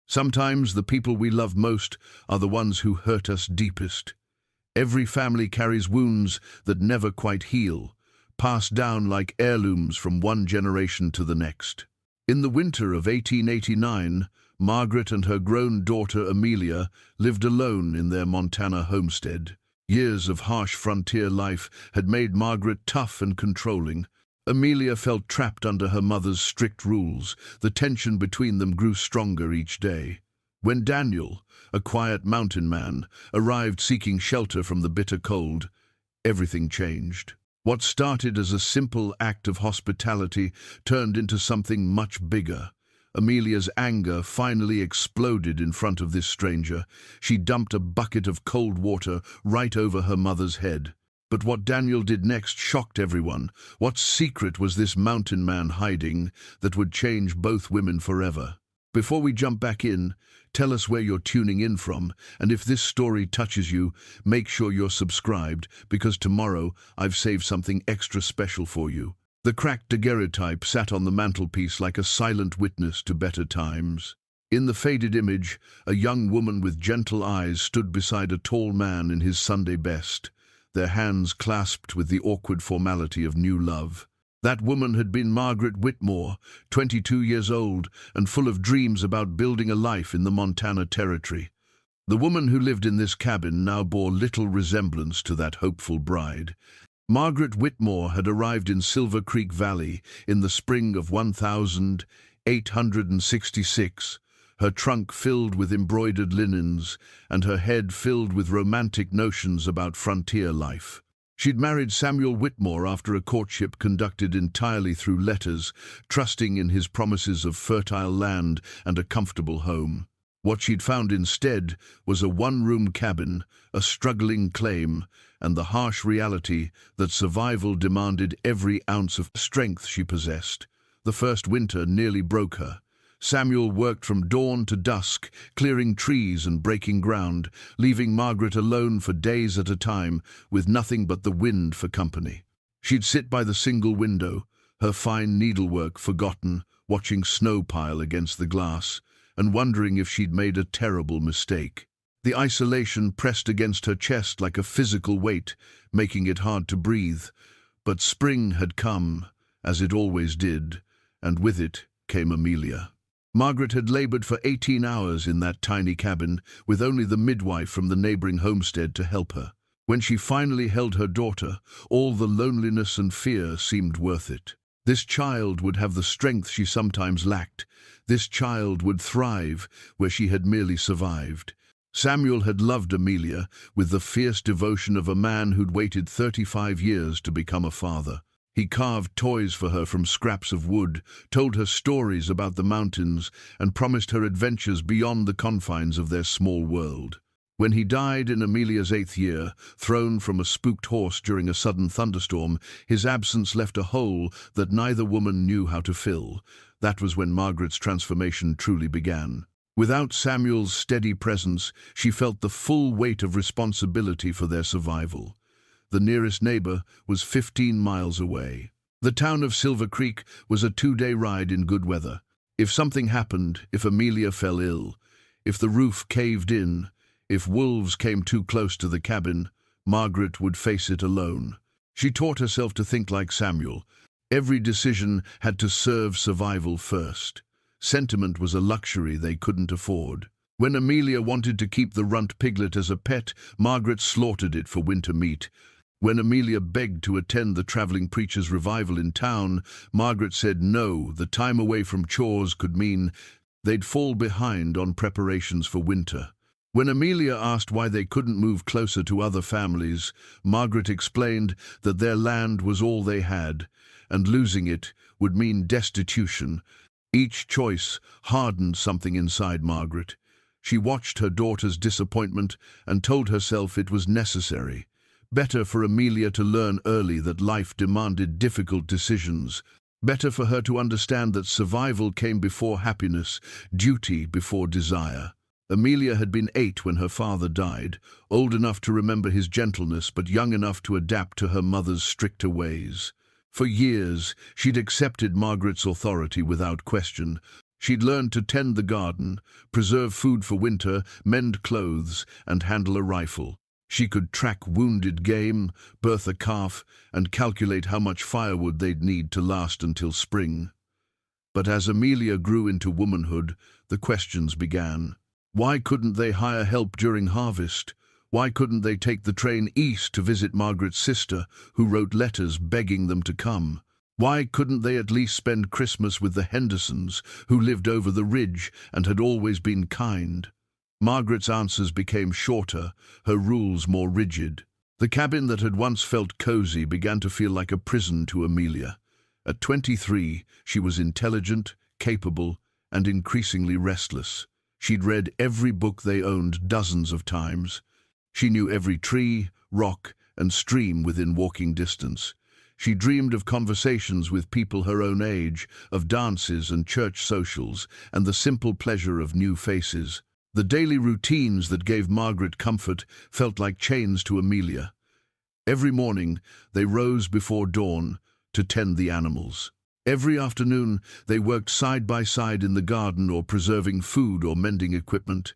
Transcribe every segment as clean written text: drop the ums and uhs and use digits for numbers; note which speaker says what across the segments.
Speaker 1: Sometimes the people we love most are the ones who hurt us deepest. Every family carries wounds that never quite heal, passed down like heirlooms from one generation to the next. In the winter of 1889, Margaret and her grown daughter Amelia lived alone in their Montana homestead. Years of harsh frontier life had made Margaret tough and controlling. Amelia felt trapped under her mother's strict rules. The tension between them grew stronger each day. When Daniel, a quiet mountain man, arrived seeking shelter from the bitter cold, everything changed. What started as a simple act of hospitality turned into something much bigger. Amelia's anger finally exploded in front of this stranger. She dumped a bucket of cold water right over her mother's head. But what Daniel did next shocked everyone. What secret was this mountain man hiding that would change both women forever? Before we jump back in, tell us where you're tuning in from, and if this story touches you, make sure you're subscribed, because tomorrow I've saved something extra special for you. The cracked daguerreotype sat on the mantelpiece like a silent witness to better times. In the faded image, a young woman with gentle eyes stood beside a tall man in his Sunday best, their hands clasped with the awkward formality of new love. That woman had been Margaret Whitmore, 22 years old and full of dreams about building a life in the Montana Territory. The woman who lived in this cabin now bore little resemblance to that hopeful bride. Margaret Whitmore had arrived in Silver Creek Valley in the spring of 1866, her trunk filled with embroidered linens and her head filled with romantic notions about frontier life. She'd married Samuel Whitmore after a courtship conducted entirely through letters, trusting in his promises of fertile land and a comfortable home. What she'd found instead was a one-room cabin, a struggling claim, and the harsh reality that survival demanded every ounce of strength she possessed. The first winter nearly broke her. Samuel worked from dawn to dusk, clearing trees and breaking ground, leaving Margaret alone for days at a time, with nothing but the wind for company. She'd sit by the single window, her fine needlework forgotten, watching snow pile against the glass, and wondering if she'd made a terrible mistake. The isolation pressed against her chest like a physical weight, making it hard to breathe. But spring had come, as it always did, and with it came Amelia. Margaret had labored for 18 hours in that tiny cabin, with only the midwife from the neighboring homestead to help her. When she finally held her daughter, all the loneliness and fear seemed worth it. This child would have the strength she sometimes lacked. This child would thrive where she had merely survived. Samuel had loved Amelia with the fierce devotion of a man who'd waited 35 years to become a father. He carved toys for her from scraps of wood, told her stories about the mountains, and promised her adventures beyond the confines of their small world. When he died in Amelia's 8th year, thrown from a spooked horse during a sudden thunderstorm, his absence left a hole that neither woman knew how to fill. That was when Margaret's transformation truly began. Without Samuel's steady presence, she felt the full weight of responsibility for their survival. The nearest neighbor was 15 miles away. The town of Silver Creek was a 2-day ride in good weather. If something happened, if Amelia fell ill, if the roof caved in, if wolves came too close to the cabin, Margaret would face it alone. She taught herself to think like Samuel. Every decision had to serve survival first. Sentiment was a luxury they couldn't afford. When Amelia wanted to keep the runt piglet as a pet, Margaret slaughtered it for winter meat. When Amelia begged to attend the traveling preacher's revival in town, Margaret said no. The time away from chores could mean they'd fall behind on preparations for winter. When Amelia asked why they couldn't move closer to other families, Margaret explained that their land was all they had, and losing it would mean destitution. Each choice hardened something inside Margaret. She watched her daughter's disappointment and told herself it was necessary. Better for Amelia to learn early that life demanded difficult decisions. Better for her to understand that survival came before happiness, duty before desire. Amelia had been 8 when her father died, old enough to remember his gentleness but young enough to adapt to her mother's stricter ways. For years, she'd accepted Margaret's authority without question. She'd learned to tend the garden, preserve food for winter, mend clothes, and handle a rifle. She could track wounded game, birth a calf, and calculate how much firewood they'd need to last until spring. But as Amelia grew into womanhood, the questions began. Why couldn't they hire help during harvest? Why couldn't they take the train east to visit Margaret's sister, who wrote letters begging them to come? Why couldn't they at least spend Christmas with the Hendersons, who lived over the ridge and had always been kind? Margaret's answers became shorter, her rules more rigid. The cabin that had once felt cozy began to feel like a prison to Amelia. At 23, she was intelligent, capable, and increasingly restless. She'd read every book they owned dozens of times. She knew every tree, rock, and stream within walking distance. She dreamed of conversations with people her own age, of dances and church socials, and the simple pleasure of new faces. The daily routines that gave Margaret comfort felt like chains to Amelia. Every morning, they rose before dawn to tend the animals. Every afternoon, they worked side by side in the garden or preserving food or mending equipment.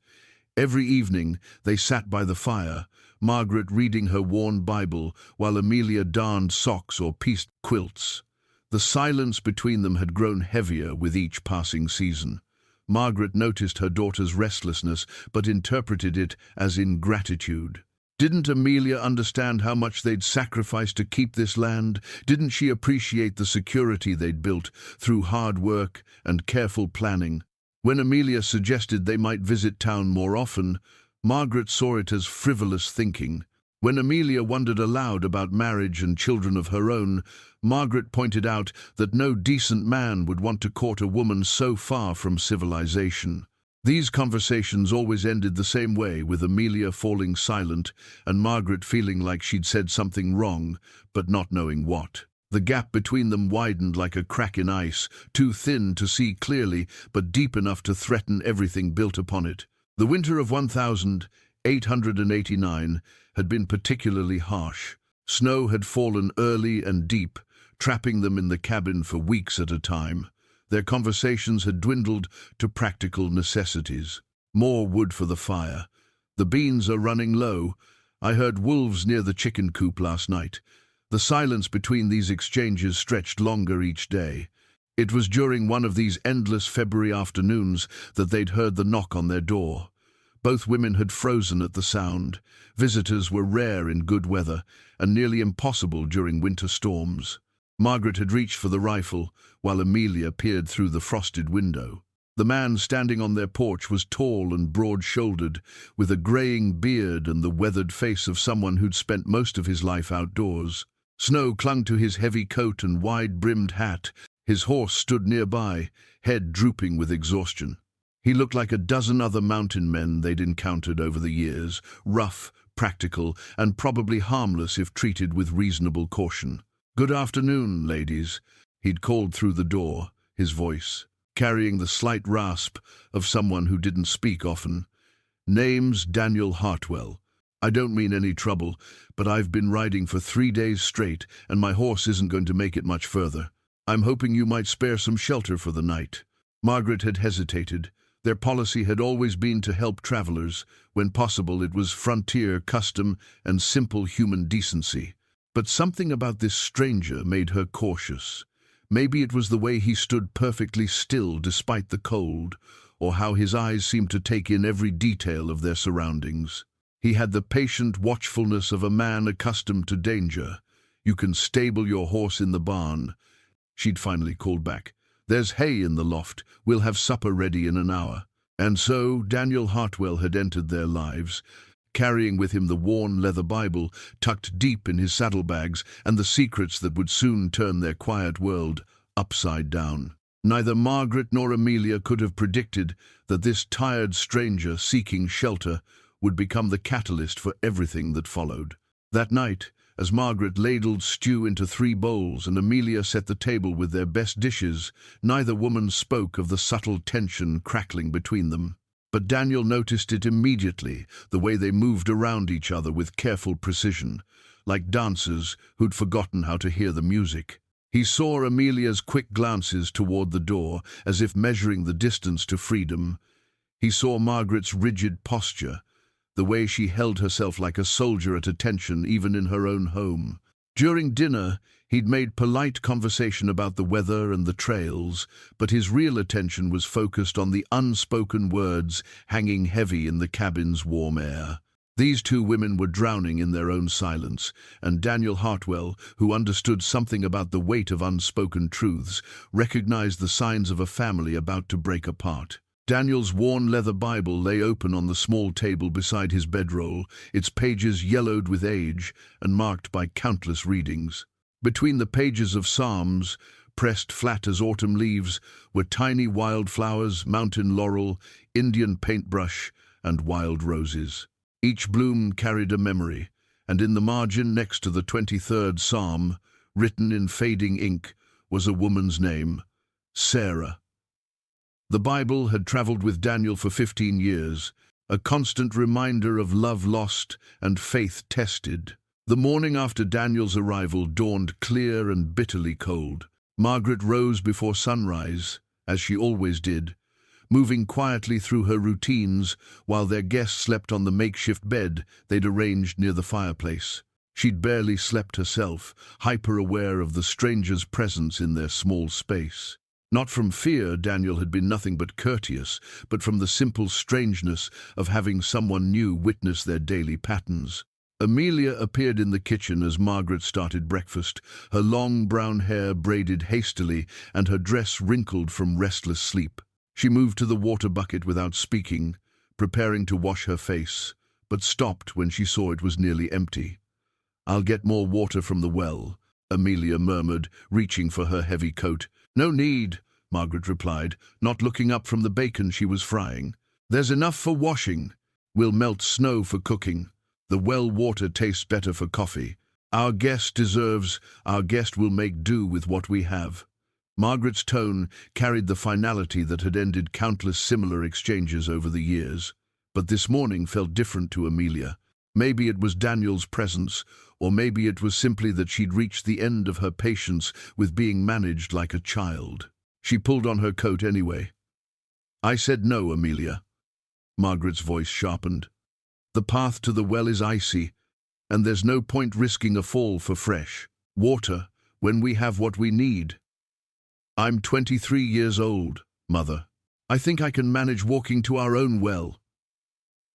Speaker 1: Every evening, they sat by the fire, Margaret reading her worn Bible while Amelia darned socks or pieced quilts. The silence between them had grown heavier with each passing season. Margaret noticed her daughter's restlessness, but interpreted it as ingratitude. Didn't Amelia understand how much they'd sacrificed to keep this land? Didn't she appreciate the security they'd built through hard work and careful planning? When Amelia suggested they might visit town more often, Margaret saw it as frivolous thinking. When Amelia wondered aloud about marriage and children of her own, Margaret pointed out that no decent man would want to court a woman so far from civilization. These conversations always ended the same way, with Amelia falling silent and Margaret feeling like she'd said something wrong, but not knowing what. The gap between them widened like a crack in ice, too thin to see clearly, but deep enough to threaten everything built upon it. The winter of 1889 had been particularly harsh. Snow had fallen early and deep, trapping them in the cabin for weeks at a time. Their conversations had dwindled to practical necessities. More wood for the fire. The beans are running low. I heard wolves near the chicken coop last night. The silence between these exchanges stretched longer each day. It was during one of these endless February afternoons that they'd heard the knock on their door. Both women had frozen at the sound. Visitors were rare in good weather and nearly impossible during winter storms. Margaret had reached for the rifle, while Amelia peered through the frosted window. The man standing on their porch was tall and broad-shouldered, with a graying beard and the weathered face of someone who'd spent most of his life outdoors. Snow clung to his heavy coat and wide-brimmed hat. His horse stood nearby, head drooping with exhaustion. He looked like a dozen other mountain men they'd encountered over the years, rough, practical, and probably harmless if treated with reasonable caution. "Good afternoon, ladies," he'd called through the door, his voice carrying the slight rasp of someone who didn't speak often. "Name's Daniel Hartwell. I don't mean any trouble, but I've been riding for 3 days straight, and my horse isn't going to make it much further. I'm hoping you might spare some shelter for the night." Margaret had hesitated. Their policy had always been to help travelers. When possible, it was frontier custom and simple human decency. But something about this stranger made her cautious. Maybe it was the way he stood perfectly still despite the cold, or how his eyes seemed to take in every detail of their surroundings. He had the patient watchfulness of a man accustomed to danger. "You can stable your horse in the barn," she'd finally called back. "There's hay in the loft. We'll have supper ready in an hour." And so Daniel Hartwell had entered their lives, carrying with him the worn leather Bible tucked deep in his saddlebags and the secrets that would soon turn their quiet world upside down. Neither Margaret nor Amelia could have predicted that this tired stranger seeking shelter would become the catalyst for everything that followed. That night, as Margaret ladled stew into 3 bowls and Amelia set the table with their best dishes, neither woman spoke of the subtle tension crackling between them. But Daniel noticed it immediately, the way they moved around each other with careful precision, like dancers who'd forgotten how to hear the music. He saw Amelia's quick glances toward the door, as if measuring the distance to freedom. He saw Margaret's rigid posture, the way she held herself like a soldier at attention even in her own home. During dinner, he'd made polite conversation about the weather and the trails, but his real attention was focused on the unspoken words hanging heavy in the cabin's warm air. These two women were drowning in their own silence, and Daniel Hartwell, who understood something about the weight of unspoken truths, recognized the signs of a family about to break apart. Daniel's worn leather Bible lay open on the small table beside his bedroll, its pages yellowed with age and marked by countless readings. Between the pages of Psalms, pressed flat as autumn leaves, were tiny wildflowers, mountain laurel, Indian paintbrush, and wild roses. Each bloom carried a memory, and in the margin next to the 23rd Psalm, written in fading ink, was a woman's name, Sarah. The Bible had traveled with Daniel for 15 years, a constant reminder of love lost and faith tested. The morning after Daniel's arrival dawned clear and bitterly cold. Margaret rose before sunrise, as she always did, moving quietly through her routines while their guests slept on the makeshift bed they'd arranged near the fireplace. She'd barely slept herself, hyper-aware of the stranger's presence in their small space. Not from fear, Daniel had been nothing but courteous, but from the simple strangeness of having someone new witness their daily patterns. Amelia appeared in the kitchen as Margaret started breakfast, her long brown hair braided hastily and her dress wrinkled from restless sleep. She moved to the water bucket without speaking, preparing to wash her face, but stopped when she saw it was nearly empty. "I'll get more water from the well," Amelia murmured, reaching for her heavy coat. "No need," Margaret replied, not looking up from the bacon she was frying. "There's enough for washing. We'll melt snow for cooking. The well water tastes better for coffee. Our guest will make do with what we have." Margaret's tone carried the finality that had ended countless similar exchanges over the years, but this morning felt different to Amelia. Maybe it was Daniel's presence, or maybe it was simply that she'd reached the end of her patience with being managed like a child. She pulled on her coat anyway. "I said no, Amelia." Margaret's voice sharpened. "The path to the well is icy, and there's no point risking a fall for fresh water when we have what we need. I'm 23 years old, Mother. I think I can manage walking to our own well."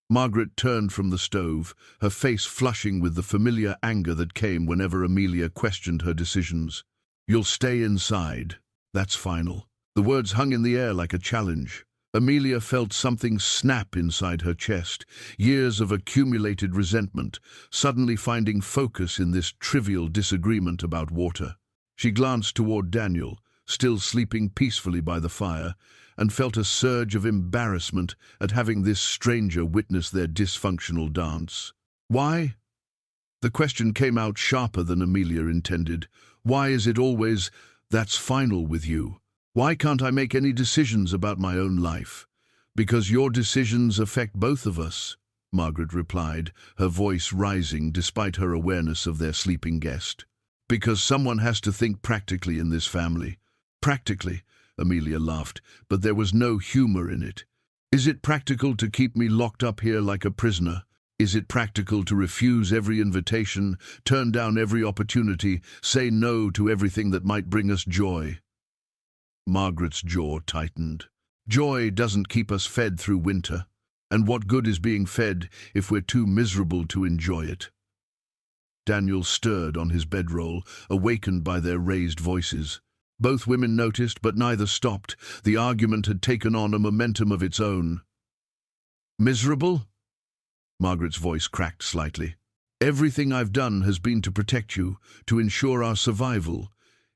Speaker 1: Margaret turned from the stove, her face flushing with the familiar anger that came whenever Amelia questioned her decisions. "You'll stay inside. That's final." The words hung in the air like a challenge. Amelia felt something snap inside her chest, years of accumulated resentment, suddenly finding focus in this trivial disagreement about water. She glanced toward Daniel, still sleeping peacefully by the fire, and felt a surge of embarrassment at having this stranger witness their dysfunctional dance. "Why?" The question came out sharper than Amelia intended. "Why is it always, 'That's final' with you? Why can't I make any decisions about my own life?" "Because your decisions affect both of us," Margaret replied, her voice rising despite her awareness of their sleeping guest. "Because someone has to think practically in this family." "Practically," Amelia laughed, but there was no humor in it. "Is it practical to keep me locked up here like a prisoner? Is it practical to refuse every invitation, turn down every opportunity, say no to everything that might bring us joy?" Margaret's jaw tightened. "Joy doesn't keep us fed through winter. And what good is being fed if we're too miserable to enjoy it?" Daniel stirred on his bedroll, awakened by their raised voices. Both women noticed, but neither stopped. The argument had taken on a momentum of its own. "Miserable?" Margaret's voice cracked slightly. "Everything I've done has been to protect you, to ensure our survival.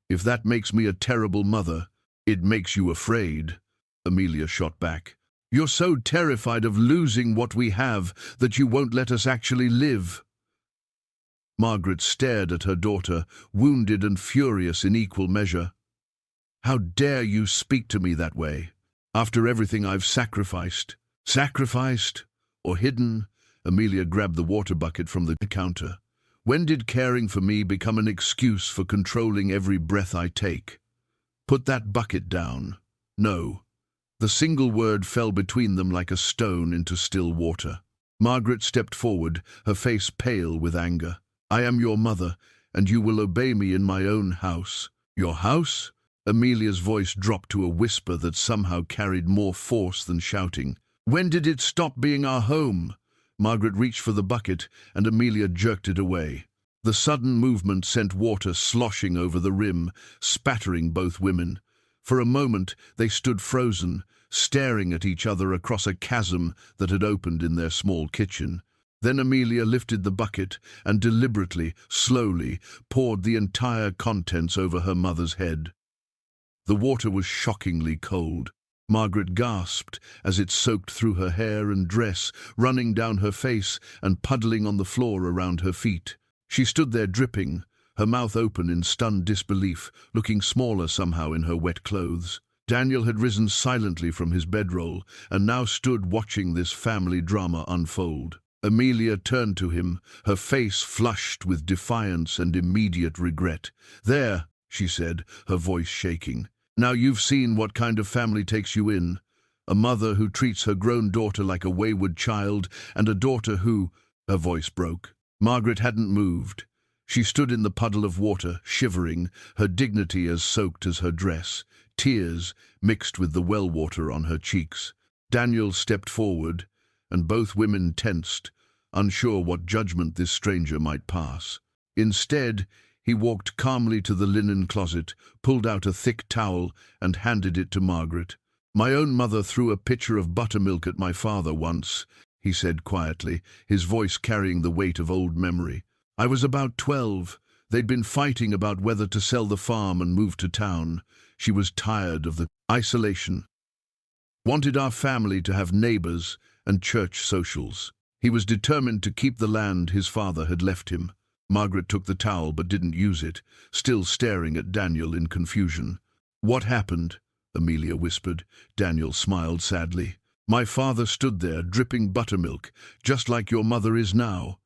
Speaker 1: If that makes me a terrible mother, it makes you afraid," Amelia shot back. "You're so terrified of losing what we have that you won't let us actually live." Margaret stared at her daughter, wounded and furious in equal measure. "How dare you speak to me that way? After everything I've sacrificed." "Sacrificed? Or hidden?" Amelia grabbed the water bucket from the counter. When did caring for me become an excuse for controlling every breath I take? Put that bucket down. No. The single word fell between them like a stone into still water. Margaret stepped forward, her face pale with anger. I am your mother, and you will obey me in my own house. Your house? Amelia's voice dropped to a whisper that somehow carried more force than shouting. When did it stop being our home? Margaret reached for the bucket, and Amelia jerked it away. The sudden movement sent water sloshing over the rim, spattering both women. For a moment they stood frozen, staring at each other across a chasm that had opened in their small kitchen. Then Amelia lifted the bucket and deliberately, slowly, poured the entire contents over her mother's head. The water was shockingly cold. Margaret gasped as it soaked through her hair and dress, running down her face and puddling on the floor around her feet. She stood there dripping, her mouth open in stunned disbelief, looking smaller somehow in her wet clothes. Daniel had risen silently from his bedroll and now stood watching this family drama unfold. Amelia turned to him, her face flushed with defiance and immediate regret. "There," she said, her voice shaking. "Now you've seen what kind of family takes you in. A mother who treats her grown daughter like a wayward child, and a daughter who—" Her voice broke. Margaret hadn't moved. She stood in the puddle of water, shivering, her dignity as soaked as her dress, tears mixed with the well water on her cheeks. Daniel stepped forward, and both women tensed, unsure what judgment this stranger might pass. Instead, he walked calmly to the linen closet, pulled out a thick towel, and handed it to Margaret. "My own mother threw a pitcher of buttermilk at my father once," he said quietly, his voice carrying the weight of old memory. "I was about 12. They'd been fighting about whether to sell the farm and move to town. She was tired of the isolation. Wanted our family to have neighbors and church socials. He was determined to keep the land his father had left him." Margaret took the towel but didn't use it, still staring at Daniel in confusion. "What happened?" Amelia whispered. Daniel smiled sadly. "My father stood there, dripping buttermilk, just like your mother is now.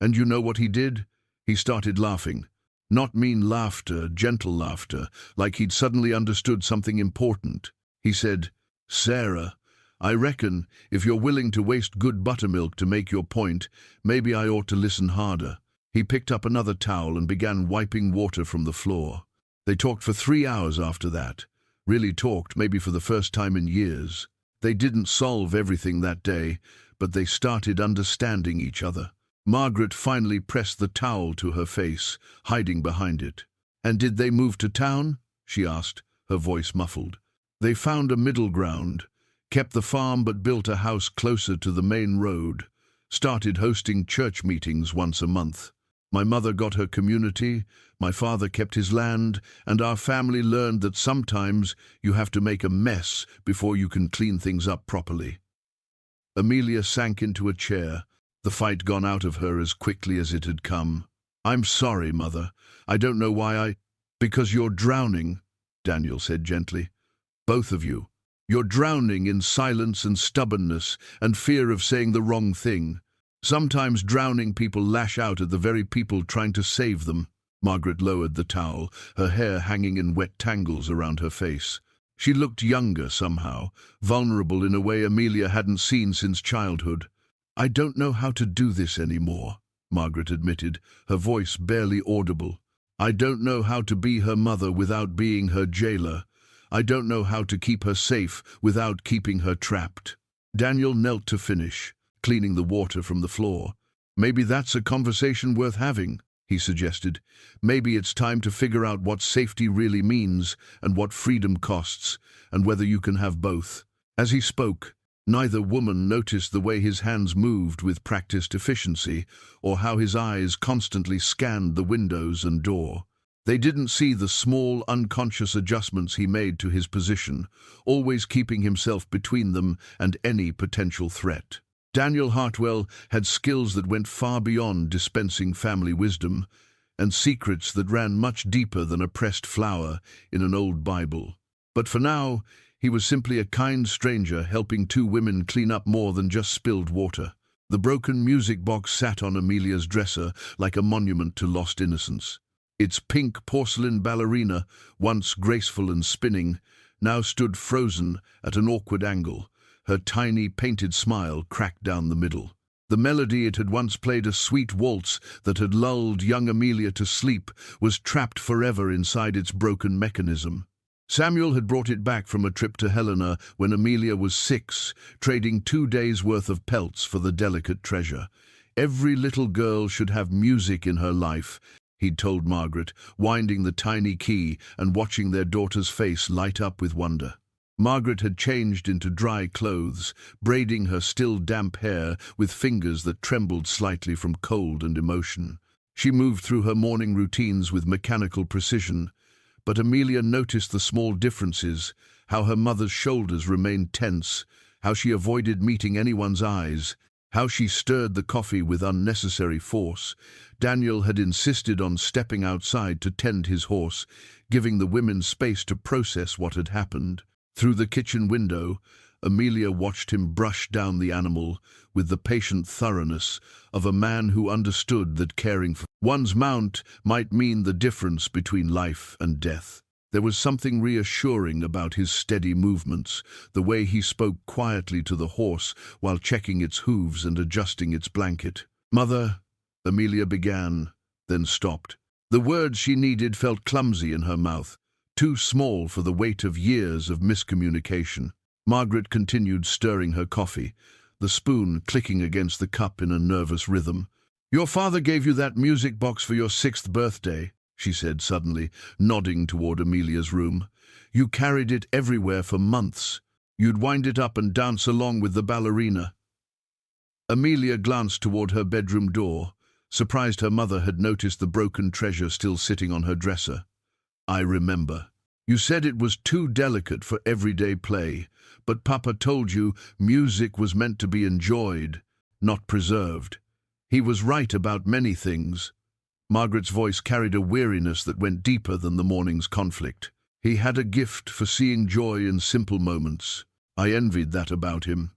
Speaker 1: And you know what he did? He started laughing. Not mean laughter, gentle laughter, like he'd suddenly understood something important. He said, 'Sarah, I reckon if you're willing to waste good buttermilk to make your point, maybe I ought to listen harder.' He picked up another towel and began wiping water from the floor. They talked for 3 hours after that. Really talked, maybe for the first time in years. They didn't solve everything that day, but they started understanding each other." Margaret finally pressed the towel to her face, hiding behind it. "And did they move to town?" she asked, her voice muffled. "They found a middle ground, kept the farm but built a house closer to the main road, started hosting church meetings once a month. My mother got her community, my father kept his land, and our family learned that sometimes you have to make a mess before you can clean things up properly." Amelia sank into a chair, the fight gone out of her as quickly as it had come. "I'm sorry, Mother. I don't know why Because you're drowning," Daniel said gently. "Both of you. You're drowning in silence and stubbornness and fear of saying the wrong thing. Sometimes drowning people lash out at the very people trying to save them." Margaret lowered the towel, her hair hanging in wet tangles around her face. She looked younger somehow, vulnerable in a way Amelia hadn't seen since childhood. "I don't know how to do this anymore," Margaret admitted, her voice barely audible. "I don't know how to be her mother without being her jailer. I don't know how to keep her safe without keeping her trapped." Daniel knelt to finish, cleaning the water from the floor. "Maybe that's a conversation worth having," he suggested. "Maybe it's time to figure out what safety really means and what freedom costs, and whether you can have both." As he spoke, neither woman noticed the way his hands moved with practiced efficiency, or how his eyes constantly scanned the windows and door. They didn't see the small, unconscious adjustments he made to his position, always keeping himself between them and any potential threat. Daniel Hartwell had skills that went far beyond dispensing family wisdom, and secrets that ran much deeper than a pressed flower in an old Bible. But for now, he was simply a kind stranger helping two women clean up more than just spilled water. The broken music box sat on Amelia's dresser like a monument to lost innocence. Its pink porcelain ballerina, once graceful and spinning, now stood frozen at an awkward angle, her tiny painted smile cracked down the middle. The melody it had once played, a sweet waltz that had lulled young Amelia to sleep, was trapped forever inside its broken mechanism. Samuel had brought it back from a trip to Helena when Amelia was 6, trading 2 days' worth of pelts for the delicate treasure. Every little girl should have music in her life, he'd told Margaret, winding the tiny key and watching their daughter's face light up with wonder. Margaret had changed into dry clothes, braiding her still damp hair with fingers that trembled slightly from cold and emotion. She moved through her morning routines with mechanical precision, but Amelia noticed the small differences, how her mother's shoulders remained tense, how she avoided meeting anyone's eyes, how she stirred the coffee with unnecessary force. Daniel had insisted on stepping outside to tend his horse, giving the women space to process what had happened. Through the kitchen window, Amelia watched him brush down the animal with the patient thoroughness of a man who understood that caring for one's mount might mean the difference between life and death. There was something reassuring about his steady movements, the way he spoke quietly to the horse while checking its hooves and adjusting its blanket. "Mother," Amelia began, then stopped. The words she needed felt clumsy in her mouth, too small for the weight of years of miscommunication. Margaret continued stirring her coffee, the spoon clicking against the cup in a nervous rhythm. "Your father gave you that music box for your 6th birthday, she said suddenly, nodding toward Amelia's room. "You carried it everywhere for months. You'd wind it up and dance along with the ballerina." Amelia glanced toward her bedroom door, surprised her mother had noticed the broken treasure still sitting on her dresser. "I remember. You said it was too delicate for everyday play, but Papa told you music was meant to be enjoyed, not preserved. He was right about many things." Margaret's voice carried a weariness that went deeper than the morning's conflict. "He had a gift for seeing joy in simple moments. I envied that about him."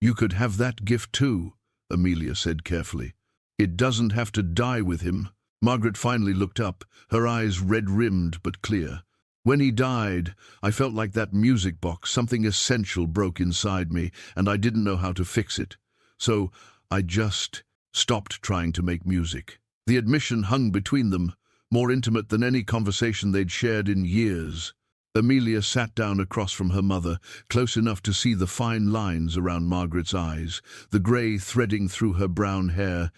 Speaker 1: "You could have that gift too," Amelia said carefully. "It doesn't have to die with him." Margaret finally looked up, her eyes red-rimmed but clear. "When he died, I felt like that music box, something essential broke inside me, and I didn't know how to fix it. So I just stopped trying to make music." The admission hung between them, more intimate than any conversation they'd shared in years. Amelia sat down across from her mother, close enough to see the fine lines around Margaret's eyes, the grey threading through her brown hair,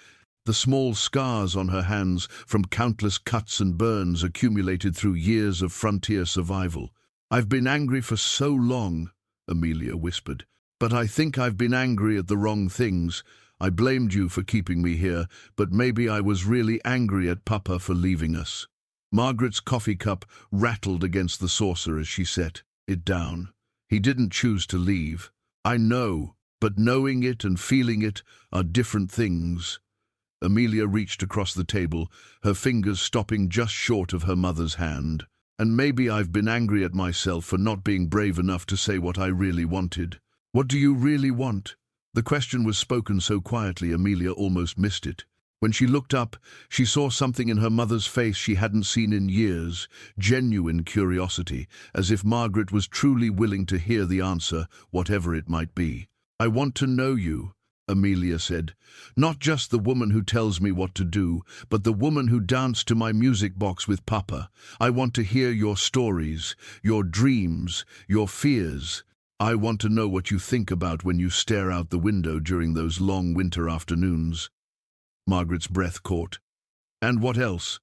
Speaker 1: the small scars on her hands from countless cuts and burns accumulated through years of frontier survival. "I've been angry for so long," Amelia whispered, "but I think I've been angry at the wrong things. I blamed you for keeping me here, but maybe I was really angry at Papa for leaving us." Margaret's coffee cup rattled against the saucer as she set it down. "He didn't choose to leave. I know, but knowing it and feeling it are different things." Amelia reached across the table, her fingers stopping just short of her mother's hand. "And maybe I've been angry at myself for not being brave enough to say what I really wanted." "What do you really want?" The question was spoken so quietly Amelia almost missed it. When she looked up, she saw something in her mother's face she hadn't seen in years, genuine curiosity, as if Margaret was truly willing to hear the answer, whatever it might be. "I want to know you," Amelia said. "Not just the woman who tells me what to do, but the woman who danced to my music box with Papa. I want to hear your stories, your dreams, your fears. I want to know what you think about when you stare out the window during those long winter afternoons." Margaret's breath caught. "And what else?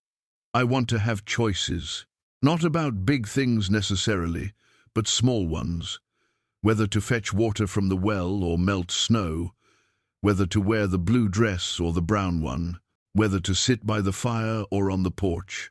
Speaker 1: I want to have choices. Not about big things necessarily, but small ones. Whether to fetch water from the well or melt snow, whether to wear the blue dress or the brown one, whether to sit by the fire or on the porch."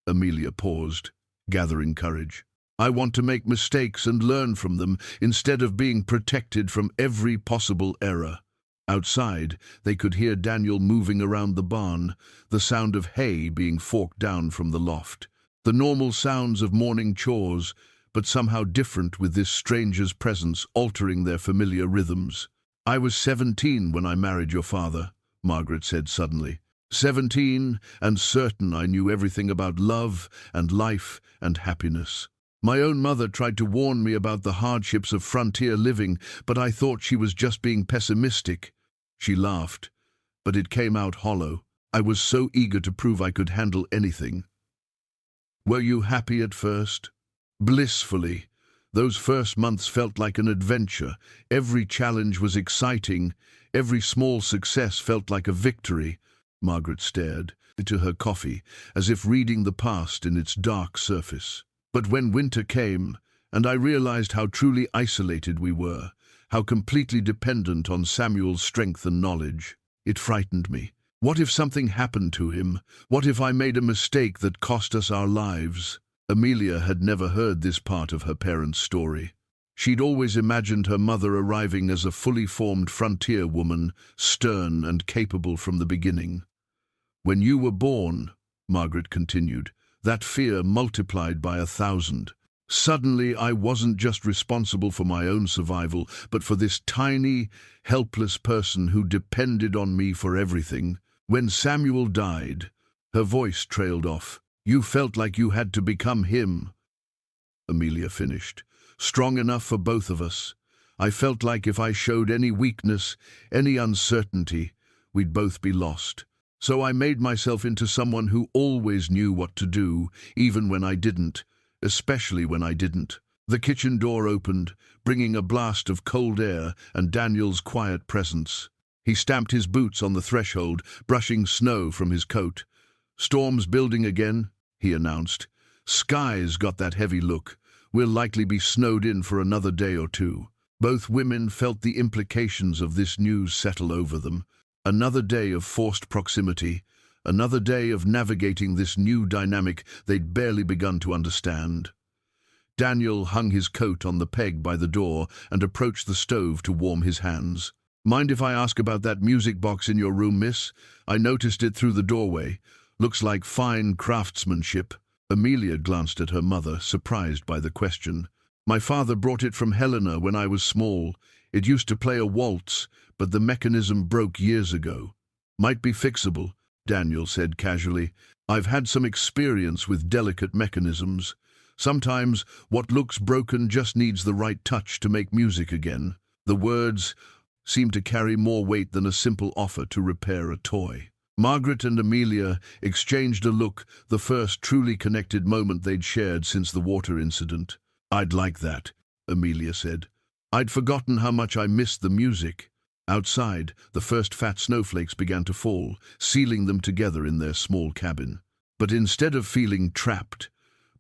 Speaker 1: Amelia paused, gathering courage. "I want to make mistakes and learn from them instead of being protected from every possible error." Outside, they could hear Daniel moving around the barn, the sound of hay being forked down from the loft. The normal sounds of morning chores, but somehow different with this stranger's presence altering their familiar rhythms. I was 17 when I married your father, Margaret said suddenly. 17, and certain I knew everything about love and life and happiness. My own mother tried to warn me about the hardships of frontier living, but I thought she was just being pessimistic. She laughed, but it came out hollow. I was so eager to prove I could handle anything. Were you happy at first? Blissfully. Those first months felt like an adventure. Every challenge was exciting. Every small success felt like a victory. Margaret stared into her coffee, as if reading the past in its dark surface. But when winter came, and I realized how truly isolated we were, how completely dependent on Samuel's strength and knowledge, it frightened me. What if something happened to him? What if I made a mistake that cost us our lives? Amelia had never heard this part of her parents' story. She'd always imagined her mother arriving as a fully formed frontier woman, stern and capable from the beginning. When you were born, Margaret continued, that fear multiplied by 1,000. Suddenly, I wasn't just responsible for my own survival, but for this tiny, helpless person who depended on me for everything. When Samuel died, her voice trailed off. You felt like you had to become him. Amelia finished. Strong enough for both of us. I felt like if I showed any weakness, any uncertainty, we'd both be lost. So I made myself into someone who always knew what to do, even when I didn't, especially when I didn't. The kitchen door opened, bringing a blast of cold air and Daniel's quiet presence. He stamped his boots on the threshold, brushing snow from his coat. Storm's building again, he announced. Sky's got that heavy look. We'll likely be snowed in for another day or two. Both women felt the implications of this news settle over them. Another day of forced proximity, another day of navigating this new dynamic they'd barely begun to understand. Daniel hung his coat on the peg by the door and approached the stove to warm his hands. Mind if I ask about that music box in your room, miss? I noticed it through the doorway. Looks like fine craftsmanship. Amelia glanced at her mother, surprised by the question. My father brought it from Helena when I was small. It used to play a waltz, but the mechanism broke years ago. Might be fixable, Daniel said casually. I've had some experience with delicate mechanisms. Sometimes what looks broken just needs the right touch to make music again. The words seemed to carry more weight than a simple offer to repair a toy. Margaret and Amelia exchanged a look, the first truly connected moment they'd shared since the water incident. I'd like that, Amelia said. I'd forgotten how much I missed the music. Outside, the first fat snowflakes began to fall, sealing them together in their small cabin. But instead of feeling trapped,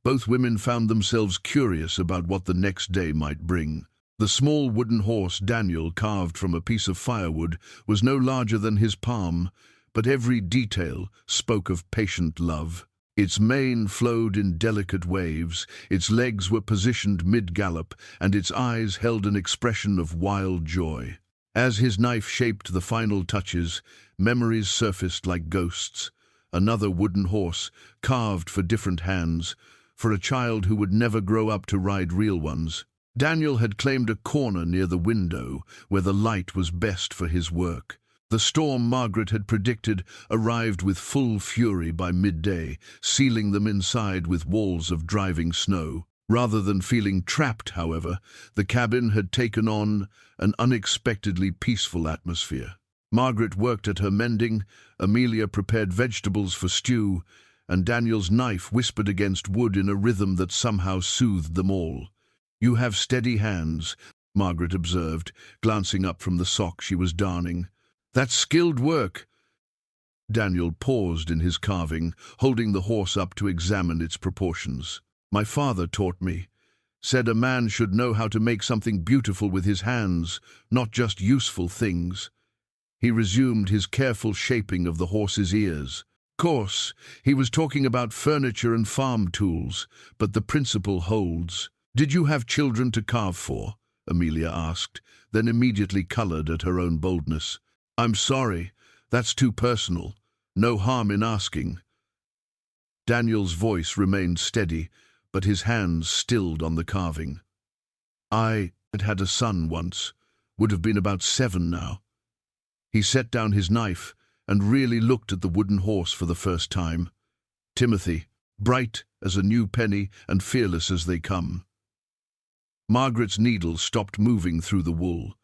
Speaker 1: both women found themselves curious about what the next day might bring. The small wooden horse Daniel carved from a piece of firewood was no larger than his palm, but every detail spoke of patient love. Its mane flowed in delicate waves, its legs were positioned mid-gallop, and its eyes held an expression of wild joy. As his knife shaped the final touches, memories surfaced like ghosts. Another wooden horse, carved for different hands, for a child who would never grow up to ride real ones. Daniel had claimed a corner near the window, where the light was best for his work. The storm Margaret had predicted arrived with full fury by midday, sealing them inside with walls of driving snow. Rather than feeling trapped, however, the cabin had taken on an unexpectedly peaceful atmosphere. Margaret worked at her mending, Amelia prepared vegetables for stew, and Daniel's knife whispered against wood in a rhythm that somehow soothed them all. You have steady hands, Margaret observed, glancing up from the sock she was darning. That's skilled work. Daniel paused in his carving, holding the horse up to examine its proportions. My father taught me, said a man should know how to make something beautiful with his hands, not just useful things. He resumed his careful shaping of the horse's ears. Of course, he was talking about furniture and farm tools, but the principle holds. Did you have children to carve for? Amelia asked, then immediately colored at her own boldness. I'm sorry, that's too personal. No harm in asking. Daniel's voice remained steady, but his hands stilled on the carving. I had had a son once, would have been about 7 now. He set down his knife and really looked at the wooden horse for the first time. Timothy, bright as a new penny and fearless as they come. Margaret's needle stopped moving through the wool.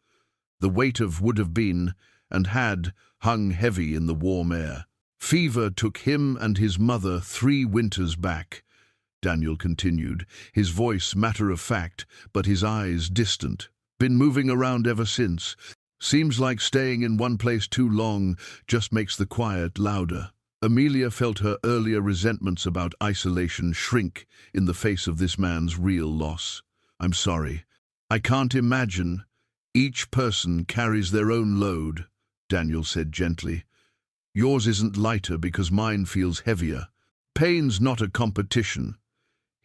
Speaker 1: The weight of would have been, and had, hung heavy in the warm air. Fever took him and his mother 3 winters back, Daniel continued, his voice matter-of-fact, but his eyes distant. Been moving around ever since. Seems like staying in one place too long just makes the quiet louder. Amelia felt her earlier resentments about isolation shrink in the face of this man's real loss. I'm sorry. I can't imagine. Each person carries their own load, Daniel said gently. Yours isn't lighter because mine feels heavier. Pain's not a competition.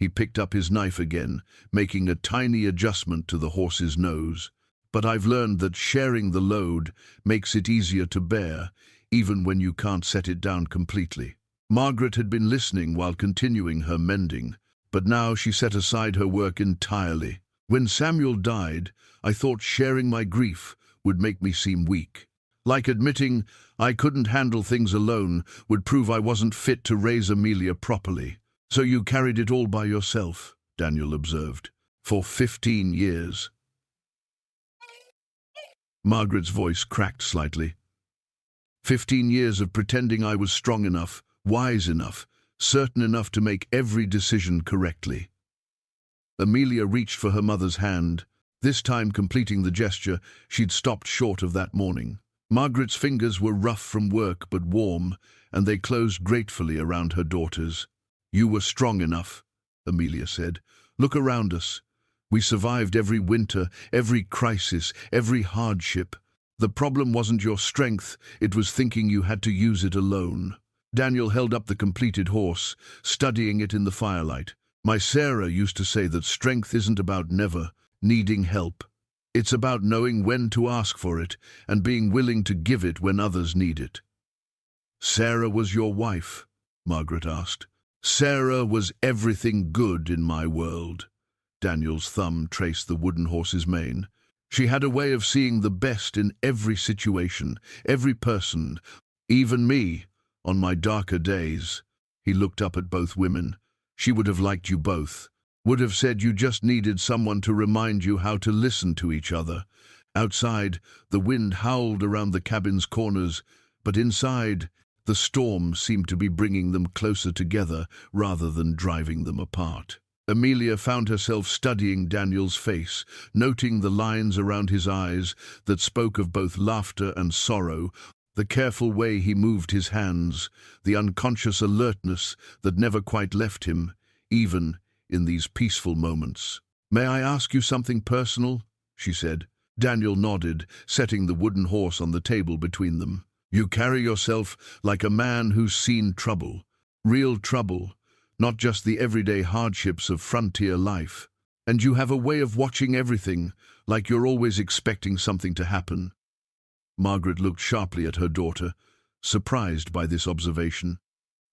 Speaker 1: He picked up his knife again, making a tiny adjustment to the horse's nose. But I've learned that sharing the load makes it easier to bear, even when you can't set it down completely. Margaret had been listening while continuing her mending, but now she set aside her work entirely. When Samuel died, I thought sharing my grief would make me seem weak. Like admitting I couldn't handle things alone would prove I wasn't fit to raise Amelia properly. So you carried it all by yourself, Daniel observed, for 15 years. Margaret's voice cracked slightly. 15 years of pretending I was strong enough, wise enough, certain enough to make every decision correctly. Amelia reached for her mother's hand, this time completing the gesture she'd stopped short of that morning. Margaret's fingers were rough from work but warm, and they closed gratefully around her daughter's. You were strong enough, Amelia said. Look around us. We survived every winter, every crisis, every hardship. The problem wasn't your strength, it was thinking you had to use it alone. Daniel held up the completed horse, studying it in the firelight. My Sarah used to say that strength isn't about never needing help. It's about knowing when to ask for it and being willing to give it when others need it. Sarah was your wife? Margaret asked. Sarah was everything good in my world. Daniel's thumb traced the wooden horse's mane. She had a way of seeing the best in every situation, every person, even me, on my darker days. He looked up at both women. She would have liked you both. Would have said you just needed someone to remind you how to listen to each other. Outside, the wind howled around the cabin's corners, but inside, the storm seemed to be bringing them closer together rather than driving them apart. Amelia found herself studying Daniel's face, noting the lines around his eyes that spoke of both laughter and sorrow, the careful way he moved his hands, the unconscious alertness that never quite left him, even in these peaceful moments. May I ask you something personal? She said. Daniel nodded, setting the wooden horse on the table between them. You carry yourself like a man who's seen trouble, real trouble, not just the everyday hardships of frontier life. And you have a way of watching everything, like you're always expecting something to happen. Margaret looked sharply at her daughter, surprised by this observation,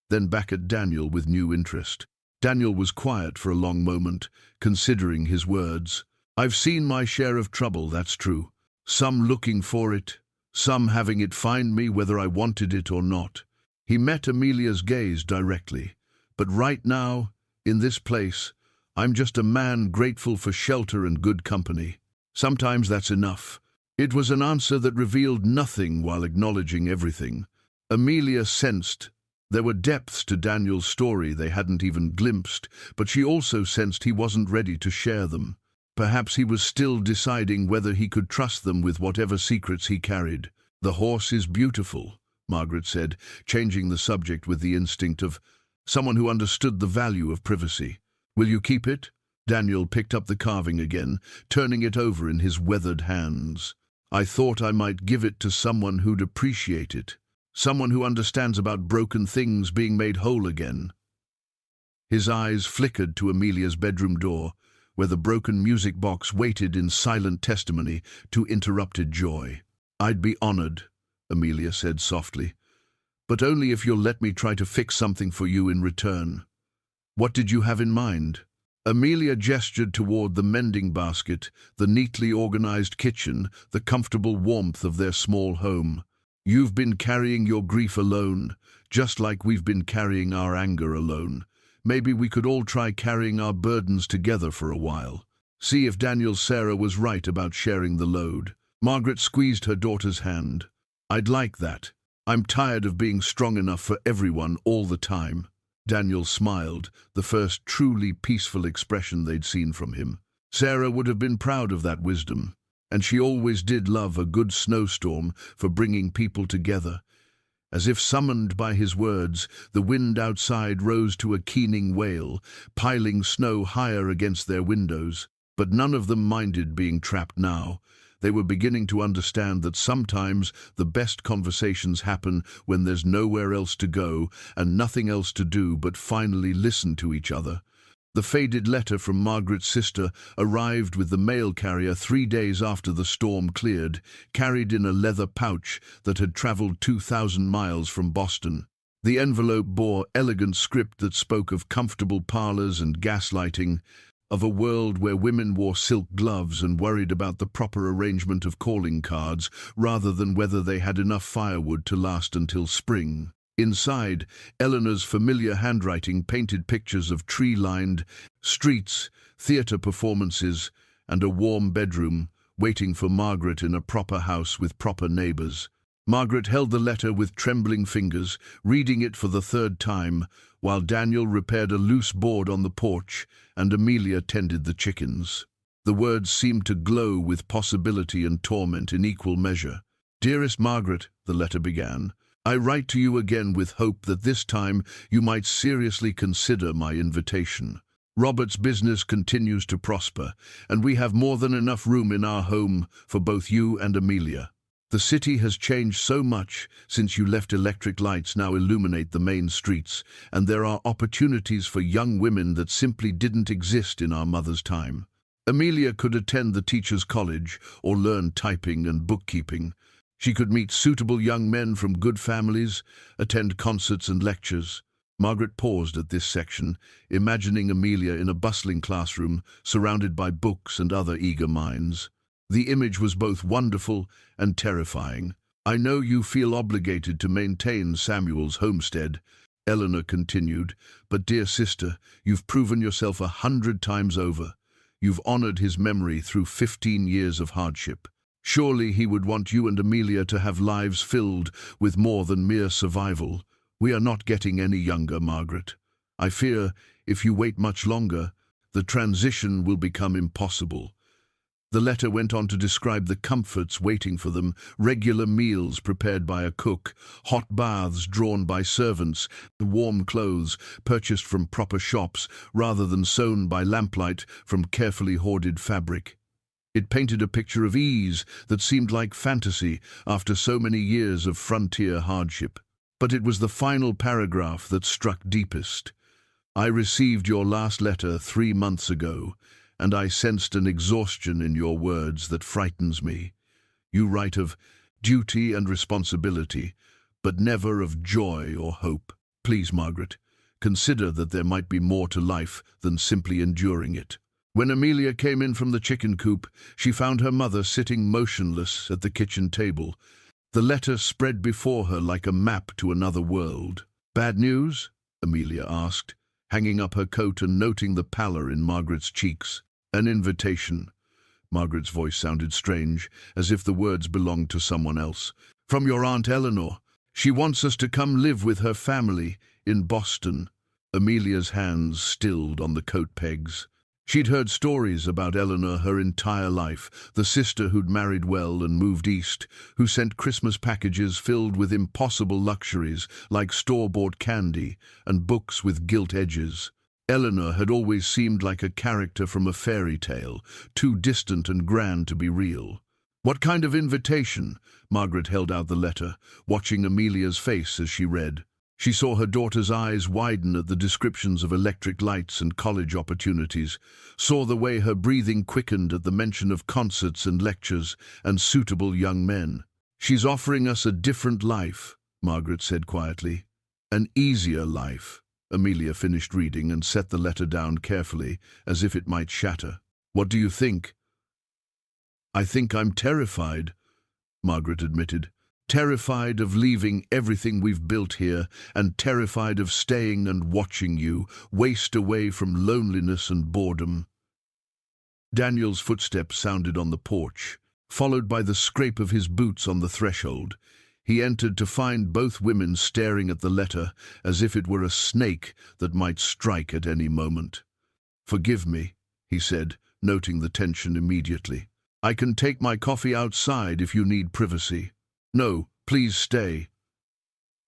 Speaker 1: then back at Daniel with new interest. Daniel was quiet for a long moment, considering his words. I've seen my share of trouble, that's true. Some looking for it, some having it find me whether I wanted it or not. He met Amelia's gaze directly. But right now, in this place, I'm just a man grateful for shelter and good company. Sometimes that's enough. It was an answer that revealed nothing while acknowledging everything. Amelia sensed there were depths to Daniel's story they hadn't even glimpsed, but she also sensed he wasn't ready to share them. Perhaps he was still deciding whether he could trust them with whatever secrets he carried. The horse is beautiful, Margaret said, changing the subject with the instinct of someone who understood the value of privacy. Will you keep it? Daniel picked up the carving again, turning it over in his weathered hands. I thought I might give it to someone who'd appreciate it. Someone who understands about broken things being made whole again. His eyes flickered to Amelia's bedroom door, where the broken music box waited in silent testimony to interrupted joy. I'd be honored, Amelia said softly, but only if you'll let me try to fix something for you in return. What did you have in mind? Amelia gestured toward the mending basket, the neatly organized kitchen, the comfortable warmth of their small home. You've been carrying your grief alone, just like we've been carrying our anger alone. Maybe we could all try carrying our burdens together for a while. See if Daniel Sarah was right about sharing the load. Margaret squeezed her daughter's hand. I'd like that. I'm tired of being strong enough for everyone all the time. Daniel smiled, the first truly peaceful expression they'd seen from him. Sarah would have been proud of that wisdom, and she always did love a good snowstorm for bringing people together. As if summoned by his words, the wind outside rose to a keening wail, piling snow higher against their windows. But none of them minded being trapped now. They were beginning to understand that sometimes the best conversations happen when there's nowhere else to go and nothing else to do but finally listen to each other. The faded letter from Margaret's sister arrived with the mail carrier 3 days after the storm cleared, carried in a leather pouch that had traveled 2,000 miles from Boston. The envelope bore elegant script that spoke of comfortable parlors and gaslighting, of a world where women wore silk gloves and worried about the proper arrangement of calling cards rather than whether they had enough firewood to last until spring. Inside, Eleanor's familiar handwriting painted pictures of tree-lined streets, theatre performances, and a warm bedroom waiting for Margaret in a proper house with proper neighbours. Margaret held the letter with trembling fingers, reading it for the 3rd time, while Daniel repaired a loose board on the porch and Amelia tended the chickens. The words seemed to glow with possibility and torment in equal measure. "Dearest Margaret," the letter began, "I write to you again with hope that this time you might seriously consider my invitation. Robert's business continues to prosper, and we have more than enough room in our home for both you and Amelia. The city has changed so much since you left. Electric lights now illuminate the main streets, and there are opportunities for young women that simply didn't exist in our mother's time. Amelia could attend the teacher's college or learn typing and bookkeeping. She could meet suitable young men from good families, attend concerts and lectures." Margaret paused at this section, imagining Amelia in a bustling classroom, surrounded by books and other eager minds. The image was both wonderful and terrifying. "I know you feel obligated to maintain Samuel's homestead," Eleanor continued, "but dear sister, you've proven yourself 100 times over. You've honored his memory through 15 years of hardship. Surely he would want you and Amelia to have lives filled with more than mere survival. We are not getting any younger, Margaret. I fear, if you wait much longer, the transition will become impossible." The letter went on to describe the comforts waiting for them, regular meals prepared by a cook, hot baths drawn by servants, warm clothes purchased from proper shops rather than sewn by lamplight from carefully hoarded fabric. It painted a picture of ease that seemed like fantasy after so many years of frontier hardship. But it was the final paragraph that struck deepest. "I received your last letter 3 months ago, and I sensed an exhaustion in your words that frightens me. You write of duty and responsibility, but never of joy or hope. Please, Margaret, consider that there might be more to life than simply enduring it." When Amelia came in from the chicken coop, she found her mother sitting motionless at the kitchen table. The letter spread before her like a map to another world. "Bad news?" Amelia asked, hanging up her coat and noting the pallor in Margaret's cheeks. "An invitation." Margaret's voice sounded strange, as if the words belonged to someone else. "From your Aunt Eleanor. She wants us to come live with her family in Boston." Amelia's hands stilled on the coat pegs. She'd heard stories about Eleanor her entire life, the sister who'd married well and moved east, who sent Christmas packages filled with impossible luxuries like store-bought candy and books with gilt edges. Eleanor had always seemed like a character from a fairy tale, too distant and grand to be real. "What kind of invitation?" Margaret held out the letter, watching Amelia's face as she read. She saw her daughter's eyes widen at the descriptions of electric lights and college opportunities, saw the way her breathing quickened at the mention of concerts and lectures and suitable young men. "She's offering us a different life," Margaret said quietly. "An easier life." Amelia finished reading and set the letter down carefully, as if it might shatter. "What do you think?" "I think I'm terrified," Margaret admitted. "Terrified of leaving everything we've built here, and terrified of staying and watching you waste away from loneliness and boredom." Daniel's footsteps sounded on the porch, followed by the scrape of his boots on the threshold. He entered to find both women staring at the letter as if it were a snake that might strike at any moment. "Forgive me," he said, noting the tension immediately. "I can take my coffee outside if you need privacy." "No, please stay."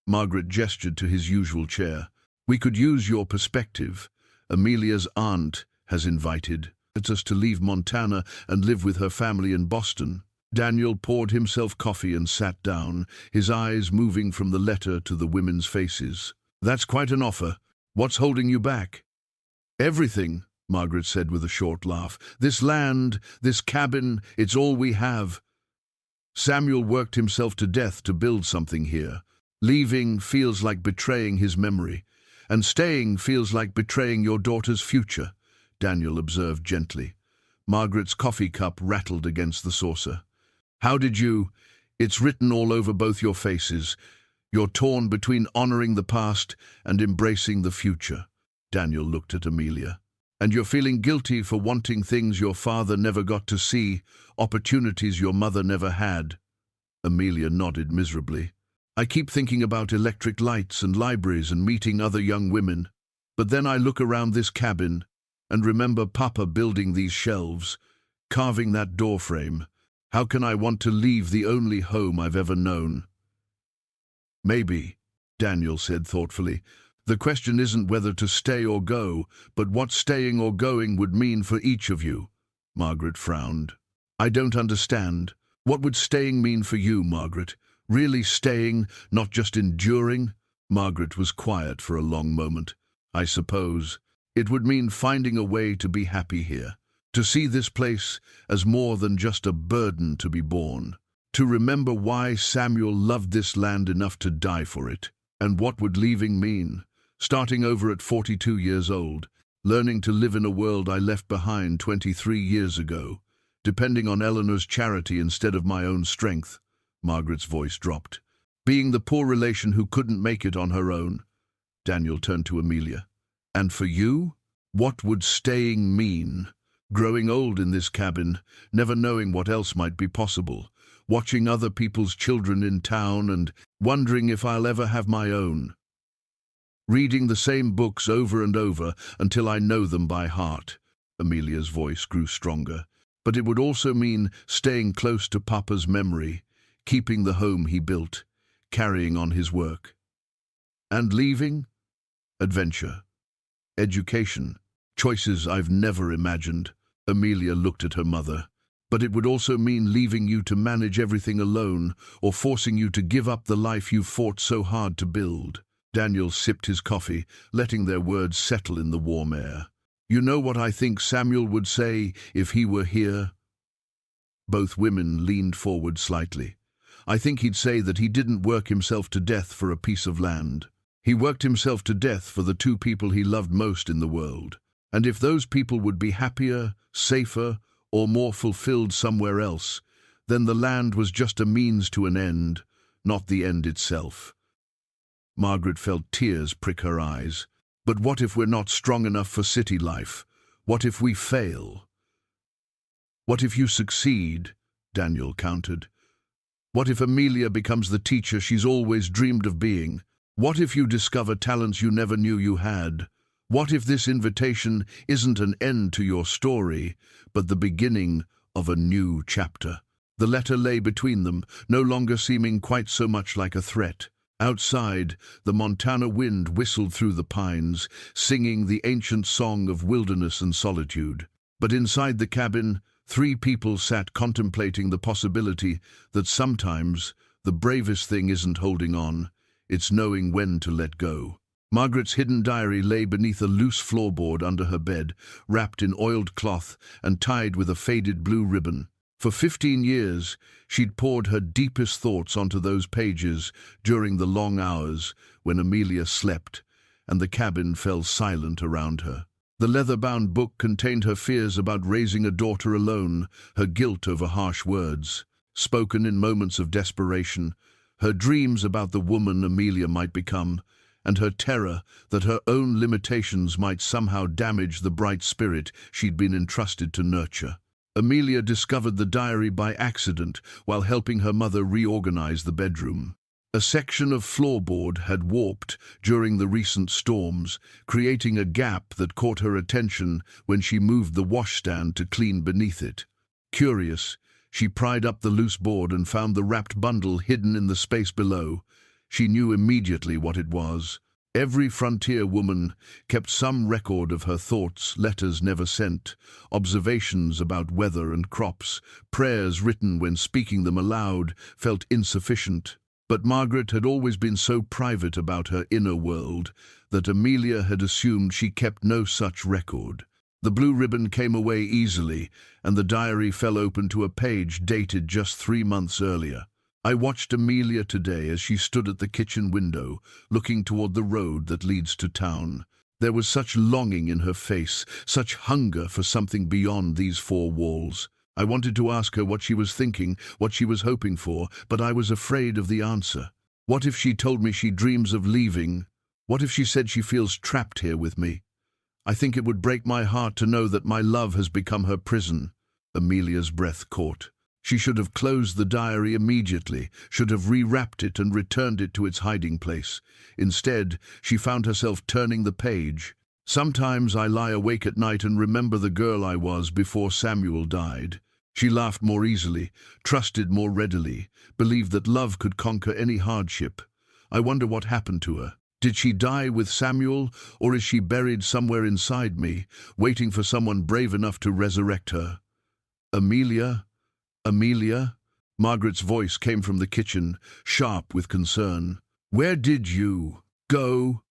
Speaker 1: Margaret gestured to his usual chair. "We could use your perspective. Amelia's aunt has invited us to leave Montana and live with her family in Boston." Daniel poured himself coffee and sat down, his eyes moving from the letter to the women's faces. "That's quite an offer. What's holding you back?" "Everything," Margaret said with a short laugh. "This land, this cabin, it's all we have. Samuel worked himself to death to build something here. Leaving feels like betraying his memory, and staying feels like betraying your daughter's future," Daniel observed gently. Margaret's coffee cup rattled against the saucer. "How did you? It's written all over both your faces. You're torn between honoring the past and embracing the future." Daniel looked at Amelia. "And you're feeling guilty for wanting things your father never got to see, opportunities your mother never had." Amelia nodded miserably. "I keep thinking about electric lights and libraries and meeting other young women. But then I look around this cabin and remember Papa building these shelves, carving that doorframe. How can I want to leave the only home I've ever known?" "Maybe," Daniel said thoughtfully, "the question isn't whether to stay or go, but what staying or going would mean for each of you." Margaret frowned. "I don't understand. What would staying mean for you, Margaret? Really staying, not just enduring?" Margaret was quiet for a long moment. "I suppose it would mean finding a way to be happy here. To see this place as more than just a burden to be borne. To remember why Samuel loved this land enough to die for it. And what would leaving mean? Starting over at 42 years old, learning to live in a world I left behind 23 years ago, depending on Eleanor's charity instead of my own strength." Margaret's voice dropped. "Being the poor relation who couldn't make it on her own." Daniel turned to Amelia. "And for you? What would staying mean? Growing old in this cabin, never knowing what else might be possible, watching other people's children in town and wondering if I'll ever have my own. Reading the same books over and over until I know them by heart." Amelia's voice grew stronger. "But it would also mean staying close to Papa's memory, keeping the home he built, carrying on his work. And leaving? Adventure, education, choices I've never imagined." Amelia looked at her mother. "But it would also mean leaving you to manage everything alone, or forcing you to give up the life you fought so hard to build." Daniel sipped his coffee, letting their words settle in the warm air. "You know what I think Samuel would say if he were here?" Both women leaned forward slightly. "I think he'd say that he didn't work himself to death for a piece of land. He worked himself to death for the two people he loved most in the world. And if those people would be happier, safer, or more fulfilled somewhere else, then the land was just a means to an end, not the end itself." Margaret felt tears prick her eyes. "But what if we're not strong enough for city life? What if we fail?" "What if you succeed?" Daniel countered. "What if Amelia becomes the teacher she's always dreamed of being? What if you discover talents you never knew you had? What if this invitation isn't an end to your story, but the beginning of a new chapter?" The letter lay between them, no longer seeming quite so much like a threat. Outside, the Montana wind whistled through the pines, singing the ancient song of wilderness and solitude. But inside the cabin, three people sat contemplating the possibility that sometimes the bravest thing isn't holding on, it's knowing when to let go. Margaret's hidden diary lay beneath a loose floorboard under her bed, wrapped in oiled cloth and tied with a faded blue ribbon. For 15 years, she'd poured her deepest thoughts onto those pages during the long hours when Amelia slept, and the cabin fell silent around her. The leather-bound book contained her fears about raising a daughter alone, her guilt over harsh words, spoken in moments of desperation, her dreams about the woman Amelia might become, and her terror that her own limitations might somehow damage the bright spirit she'd been entrusted to nurture. Amelia discovered the diary by accident while helping her mother reorganize the bedroom. A section of floorboard had warped during the recent storms, creating a gap that caught her attention when she moved the washstand to clean beneath it. Curious, she pried up the loose board and found the wrapped bundle hidden in the space below. She knew immediately what it was. Every frontier woman kept some record of her thoughts, letters never sent, observations about weather and crops, prayers written when speaking them aloud felt insufficient. But Margaret had always been so private about her inner world that Amelia had assumed she kept no such record. The blue ribbon came away easily, and the diary fell open to a page dated just 3 months earlier. I watched Amelia today as she stood at the kitchen window, looking toward the road that leads to town. There was such longing in her face, such hunger for something beyond these 4 walls. I wanted to ask her what she was thinking, what she was hoping for, but I was afraid of the answer. What if she told me she dreams of leaving? What if she said she feels trapped here with me? I think it would break my heart to know that my love has become her prison. Amelia's breath caught. She should have closed the diary immediately, should have rewrapped it and returned it to its hiding place. Instead, she found herself turning the page. Sometimes I lie awake at night and remember the girl I was before Samuel died. She laughed more easily, trusted more readily, believed that love could conquer any hardship. I wonder what happened to her. Did she die with Samuel, or is she buried somewhere inside me, waiting for someone brave enough to resurrect her? Amelia? Amelia? Margaret's voice came from the kitchen, sharp with concern. Where did you go?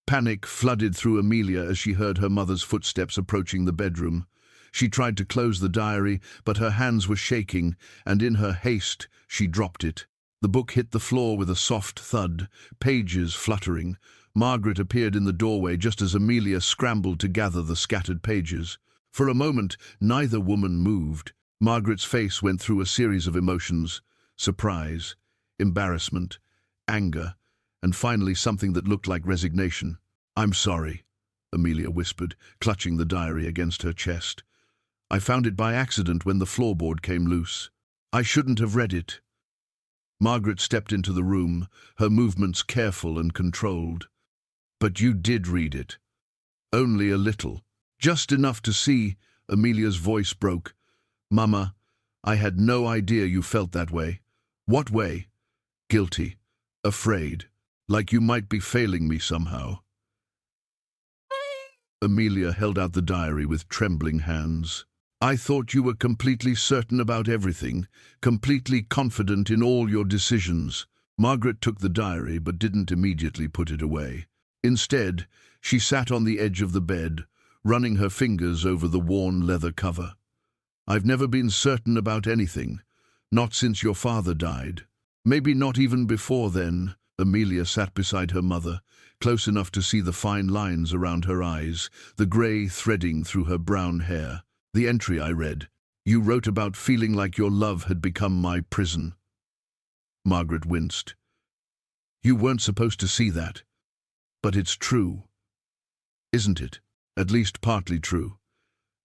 Speaker 1: Panic flooded through Amelia as she heard her mother's footsteps approaching the bedroom. She tried to close the diary, but her hands were shaking, and in her haste, she dropped it. The book hit the floor with a soft thud, pages fluttering. Margaret appeared in the doorway just as Amelia scrambled to gather the scattered pages. For a moment, neither woman moved. Margaret's face went through a series of emotions: surprise, embarrassment, anger, and finally something that looked like resignation. "I'm sorry," Amelia whispered, clutching the diary against her chest. "I found it by accident when the floorboard came loose. I shouldn't have read it." Margaret stepped into the room, her movements careful and controlled. "But you did read it." "Only a little. Just enough to see," Amelia's voice broke. "Mama, I had no idea you felt that way." "What way?" "Guilty. Afraid. Like you might be failing me somehow." Amelia held out the diary with trembling hands. "I thought you were completely certain about everything, completely confident in all your decisions." Margaret took the diary but didn't immediately put it away. Instead, she sat on the edge of the bed, running her fingers over the worn leather cover. "I've never been certain about anything, not since your father died. Maybe not even before then." Amelia sat beside her mother, close enough to see the fine lines around her eyes, the grey threading through her brown hair. "The entry I read. You wrote about feeling like your love had become my prison." Margaret winced. "You weren't supposed to see that. But it's true. Isn't it? At least partly true."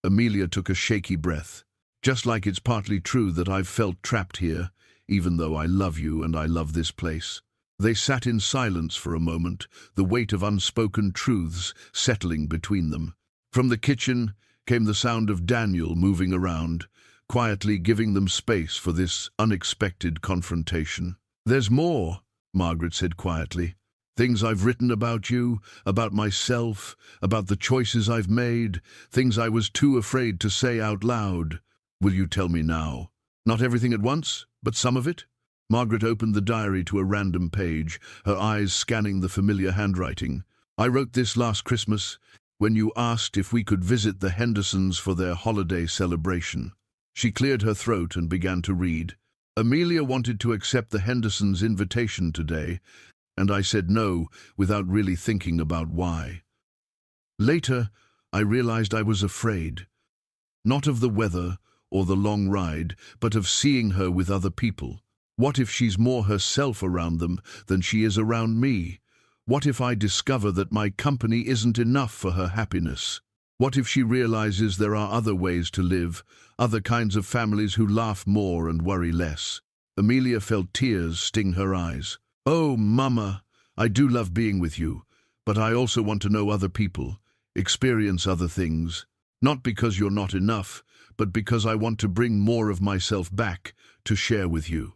Speaker 1: Amelia took a shaky breath. "Just like it's partly true that I've felt trapped here, even though I love you and I love this place." They sat in silence for a moment, the weight of unspoken truths settling between them. From the kitchen came the sound of Daniel moving around, quietly giving them space for this unexpected confrontation. "There's more," Margaret said quietly. "Things I've written about you, about myself, about the choices I've made, things I was too afraid to say out loud. Will you tell me now? Not everything at once, but some of it?" Margaret opened the diary to a random page, her eyes scanning the familiar handwriting. "I wrote this last Christmas, when you asked if we could visit the Hendersons for their holiday celebration." She cleared her throat and began to read. "Amelia wanted to accept the Hendersons' invitation today, and I said no without really thinking about why. Later, I realized I was afraid, not of the weather or the long ride, but of seeing her with other people. What if she's more herself around them than she is around me? What if I discover that my company isn't enough for her happiness? What if she realizes there are other ways to live, other kinds of families who laugh more and worry less? Amelia felt tears sting her eyes. "Oh, Mama, I do love being with you, but I also want to know other people, experience other things. Not because you're not enough, but because I want to bring more of myself back to share with you."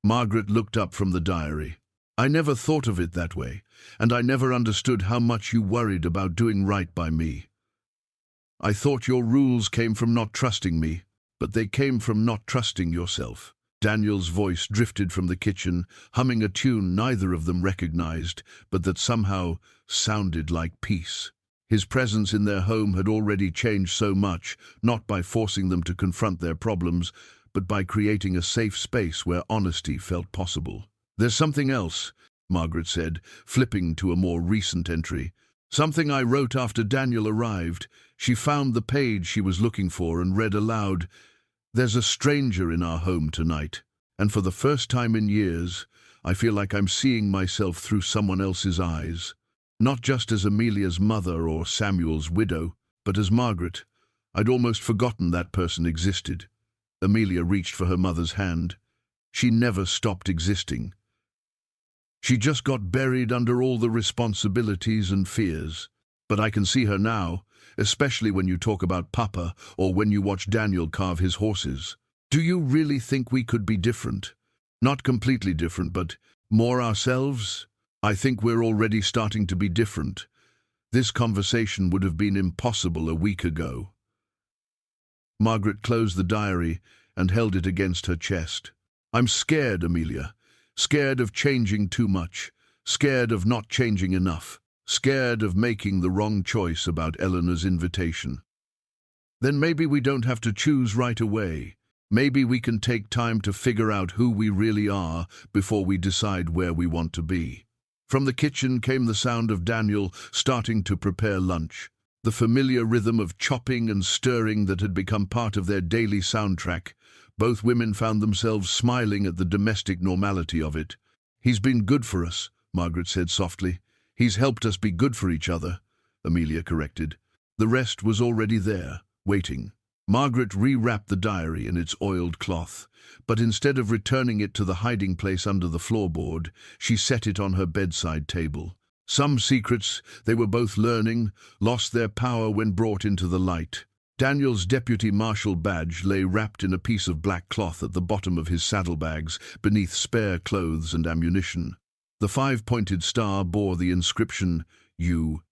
Speaker 1: Margaret looked up from the diary. "I never thought of it that way, and I never understood how much you worried about doing right by me. I thought your rules came from not trusting me, but they came from not trusting yourself." Daniel's voice drifted from the kitchen, humming a tune neither of them recognized, but that somehow sounded like peace. His presence in their home had already changed so much, not by forcing them to confront their problems, but by creating a safe space where honesty felt possible. "There's something else," Margaret said, flipping to a more recent entry. "Something I wrote after Daniel arrived." She found the page she was looking for and read aloud. "There's a stranger in our home tonight, and for the first time in years, I feel like I'm seeing myself through someone else's eyes. Not just as Amelia's mother or Samuel's widow, but as Margaret. I'd almost forgotten that person existed." Amelia reached for her mother's hand. "She never stopped existing. She just got buried under all the responsibilities and fears. But I can see her now, especially when you talk about Papa or when you watch Daniel carve his horses. Do you really think we could be different? Not completely different, but more ourselves? I think we're already starting to be different. This conversation would have been impossible a week ago." Margaret closed the diary and held it against her chest. "I'm scared, Amelia. Scared of changing too much. Scared of not changing enough. Scared of making the wrong choice about Eleanor's invitation." "Then maybe we don't have to choose right away. Maybe we can take time to figure out who we really are before we decide where we want to be." From the kitchen came the sound of Daniel starting to prepare lunch, the familiar rhythm of chopping and stirring that had become part of their daily soundtrack. Both women found themselves smiling at the domestic normality of it. "He's been good for us," Margaret said softly. "He's helped us be good for each other," Amelia corrected. The rest was already there, waiting. Margaret rewrapped the diary in its oiled cloth, but instead of returning it to the hiding place under the floorboard, she set it on her bedside table. Some secrets they were both learning lost their power when brought into the light. Daniel's deputy marshal badge lay wrapped in a piece of black cloth at the bottom of his saddlebags, beneath spare clothes and ammunition. The five-pointed star bore the inscription, U.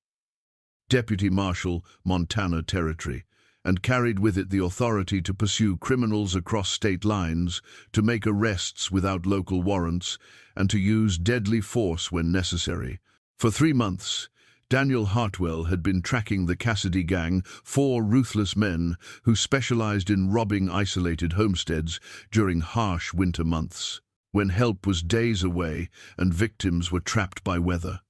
Speaker 1: Deputy Marshal, Montana Territory, and carried with it the authority to pursue criminals across state lines, to make arrests without local warrants, and to use deadly force when necessary. For 3 months, Daniel Hartwell had been tracking the Cassidy gang, 4 ruthless men who specialized in robbing isolated homesteads during harsh winter months, when help was days away and victims were trapped by weather.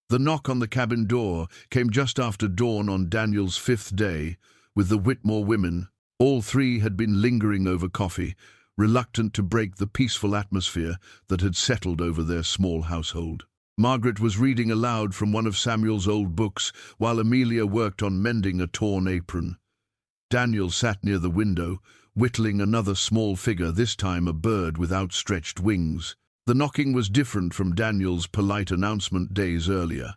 Speaker 1: The knock on the cabin door came just after dawn on Daniel's 5th day, with the Whitmore women. All 3 had been lingering over coffee, reluctant to break the peaceful atmosphere that had settled over their small household. Margaret was reading aloud from one of Samuel's old books, while Amelia worked on mending a torn apron. Daniel sat near the window, whittling another small figure, this time a bird with outstretched wings. The knocking was different from Daniel's polite announcement days earlier.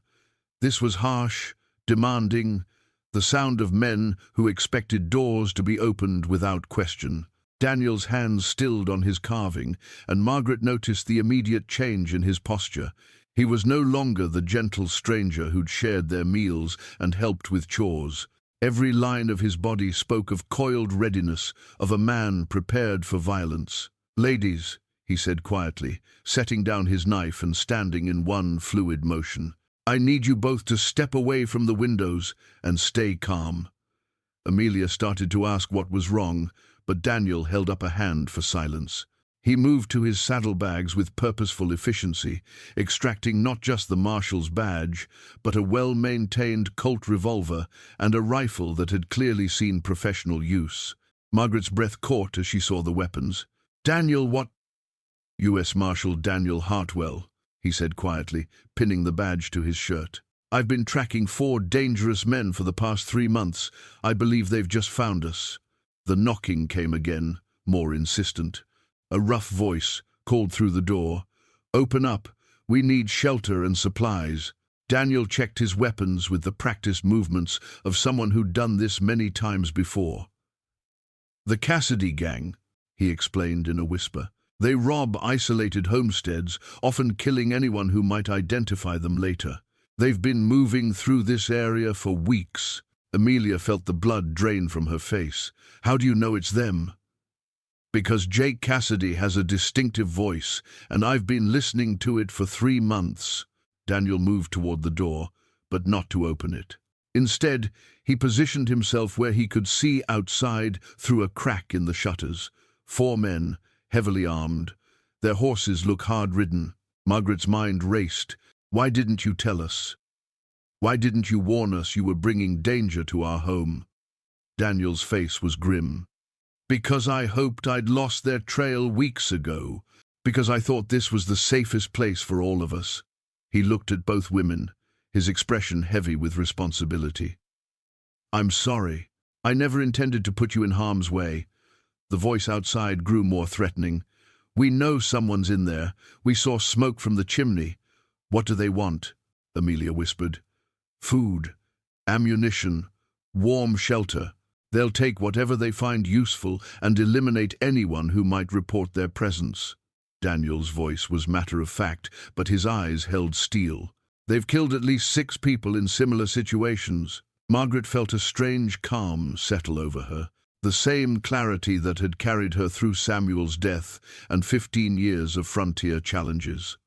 Speaker 1: This was harsh, demanding, the sound of men who expected doors to be opened without question. Daniel's hands stilled on his carving, and Margaret noticed the immediate change in his posture. He was no longer the gentle stranger who'd shared their meals and helped with chores. Every line of his body spoke of coiled readiness, of a man prepared for violence. "Ladies," he said quietly, setting down his knife and standing in one fluid motion, "I need you both to step away from the windows and stay calm." Amelia started to ask what was wrong, but Daniel held up a hand for silence. He moved to his saddlebags with purposeful efficiency, extracting not just the marshal's badge, but a well-maintained Colt revolver and a rifle that had clearly seen professional use. Margaret's breath caught as she saw the weapons. "Daniel, what—" "U.S. Marshal Daniel Hartwell," he said quietly, pinning the badge to his shirt. "I've been tracking 4 dangerous men for the past 3 months. I believe they've just found us." The knocking came again, more insistent. A rough voice called through the door. "Open up. We need shelter and supplies." Daniel checked his weapons with the practiced movements of someone who'd done this many times before. "The Cassidy gang," he explained in a whisper. "They rob isolated homesteads, often killing anyone who might identify them later. They've been moving through this area for weeks." Amelia felt the blood drain from her face. "How do you know it's them?" "Because Jake Cassidy has a distinctive voice, and I've been listening to it for 3 months." Daniel moved toward the door, but not to open it. Instead, he positioned himself where he could see outside through a crack in the shutters. 4 men, heavily armed. Their horses look hard-ridden. Margaret's mind raced. "Why didn't you tell us? Why didn't you warn us you were bringing danger to our home?" Daniel's face was grim. "Because I hoped I'd lost their trail weeks ago. Because I thought this was the safest place for all of us." He looked at both women, his expression heavy with responsibility. "I'm sorry. I never intended to put you in harm's way." The voice outside grew more threatening. "We know someone's in there. We saw smoke from the chimney." "What do they want?" Amelia whispered. "Food, ammunition, warm shelter. They'll take whatever they find useful and eliminate anyone who might report their presence." Daniel's voice was matter-of-fact, but his eyes held steel. "They've killed at least 6 people in similar situations." Margaret felt a strange calm settle over her, the same clarity that had carried her through Samuel's death and 15 years of frontier challenges.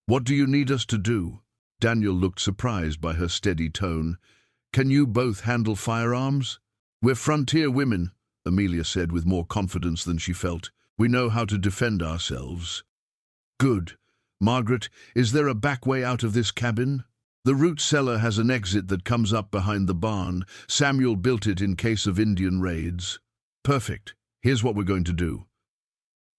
Speaker 1: "What do you need us to do?" Daniel looked surprised by her steady tone. "Can you both handle firearms?" "We're frontier women," Amelia said with more confidence than she felt. "We know how to defend ourselves." "Good. Margaret, is there a back way out of this cabin?" "The root cellar has an exit that comes up behind the barn. Samuel built it in case of Indian raids." "Perfect. Here's what we're going to do."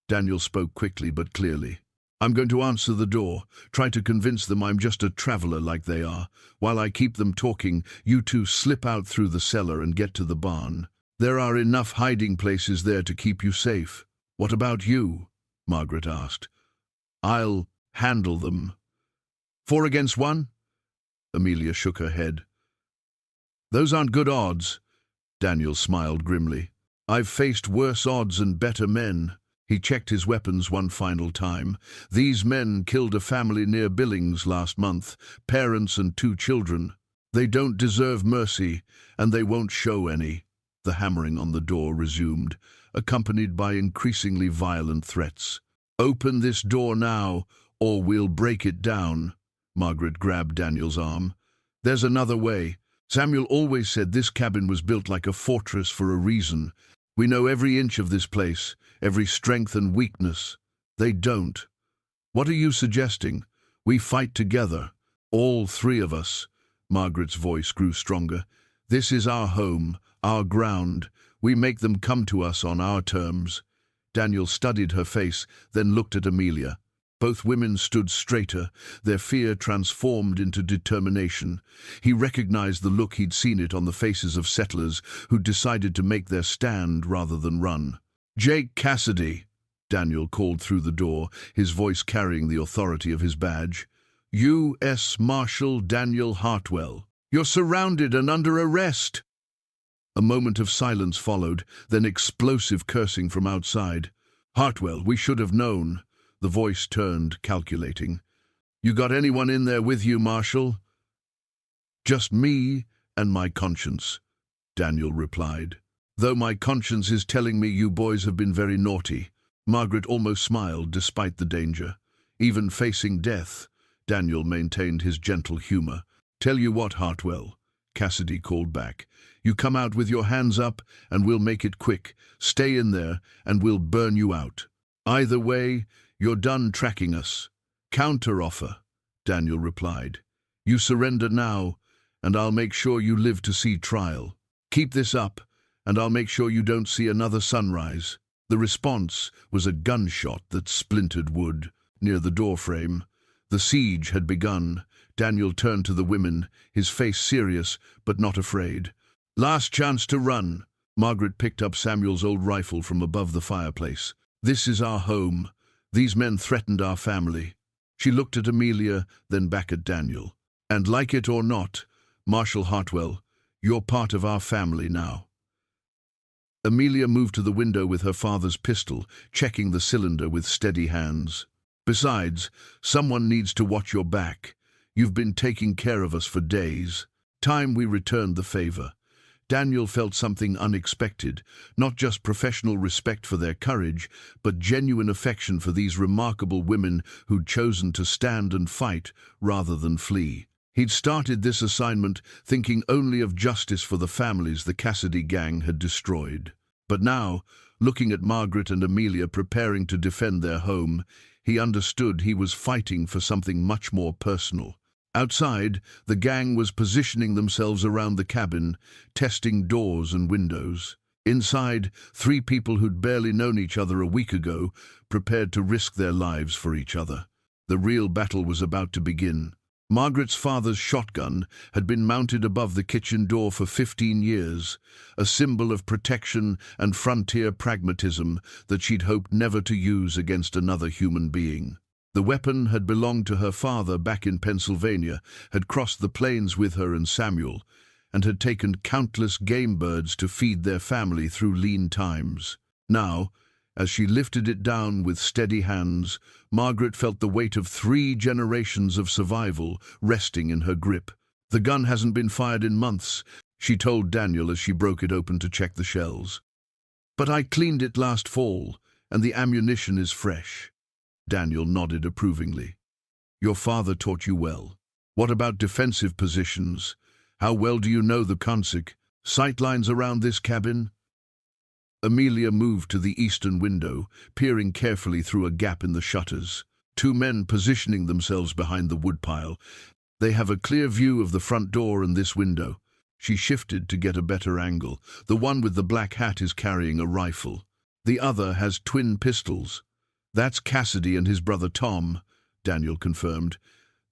Speaker 1: Daniel spoke quickly but clearly. "I'm going to answer the door, try to convince them I'm just a traveler like they are. While I keep them talking, you 2 slip out through the cellar and get to the barn. There are enough hiding places there to keep you safe." "What about you?" Margaret asked. "I'll handle them." 4 against 1? Amelia shook her head. "Those aren't good odds." Daniel smiled grimly. "I've faced worse odds and better men." He checked his weapons one final time. "These men killed a family near Billings last month, parents and 2 children. They don't deserve mercy, and they won't show any." The hammering on the door resumed, accompanied by increasingly violent threats. "Open this door now, or we'll break it down." Margaret grabbed Daniel's arm. "There's another way. Samuel always said this cabin was built like a fortress for a reason. We know every inch of this place, every strength and weakness. They don't. What are you suggesting? We fight together, all 3 of us." Margaret's voice grew stronger. "This is our home, our ground. We make them come to us on our terms." Daniel studied her face, then looked at Amelia. Both women stood straighter, their fear transformed into determination. He recognized the look he'd seen it on the faces of settlers who'd decided to make their stand rather than run. "Jake Cassidy," Daniel called through the door, his voice carrying the authority of his badge. "U.S. Marshal Daniel Hartwell. You're surrounded and under arrest." A moment of silence followed, then explosive cursing from outside. "Hartwell, we should have known." The voice turned, calculating. "You got anyone in there with you, Marshal?" "Just me and my conscience," Daniel replied. "Though my conscience is telling me you boys have been very naughty." Margaret almost smiled despite the danger. Even facing death, Daniel maintained his gentle humor. "Tell you what, Hartwell," Cassidy called back. "You come out with your hands up, and we'll make it quick. Stay in there, and we'll burn you out." Either way, you're done tracking us. Counter-offer, Daniel replied. You surrender now, and I'll make sure you live to see trial. Keep this up, and I'll make sure you don't see another sunrise. The response was a gunshot that splintered wood near the doorframe. The siege had begun. Daniel turned to the women, his face serious but not afraid. Last chance to run. Margaret picked up Samuel's old rifle from above the fireplace. This is our home. These men threatened our family. She looked at Amelia, then back at Daniel. And like it or not, Marshal Hartwell, you're part of our family now. Amelia moved to the window with her father's pistol, checking the cylinder with steady hands. Besides, someone needs to watch your back. You've been taking care of us for days. Time we returned the favor. Daniel felt something unexpected, not just professional respect for their courage, but genuine affection for these remarkable women who'd chosen to stand and fight rather than flee. He'd started this assignment thinking only of justice for the families the Cassidy gang had destroyed. But now, looking at Margaret and Amelia preparing to defend their home, he understood he was fighting for something much more personal. Outside, the gang was positioning themselves around the cabin, testing doors and windows. Inside, 3 people who'd barely known each other a week ago prepared to risk their lives for each other. The real battle was about to begin. Margaret's father's shotgun had been mounted above the kitchen door for 15 years, a symbol of protection and frontier pragmatism that she'd hoped never to use against another human being. The weapon had belonged to her father back in Pennsylvania, had crossed the plains with her and Samuel, and had taken countless game birds to feed their family through lean times. Now, as she lifted it down with steady hands, Margaret felt the weight of 3 generations of survival resting in her grip. The gun hasn't been fired in months, she told Daniel as she broke it open to check the shells. But I cleaned it last fall, and the ammunition is fresh. Daniel nodded approvingly. Your father taught you well. What about defensive positions? How well do you know the Consig? Sightlines around this cabin? Amelia moved to the eastern window, peering carefully through a gap in the shutters. 2 men positioning themselves behind the woodpile. They have a clear view of the front door and this window. She shifted to get a better angle. The one with the black hat is carrying a rifle. The other has twin pistols. That's Cassidy and his brother Tom, Daniel confirmed.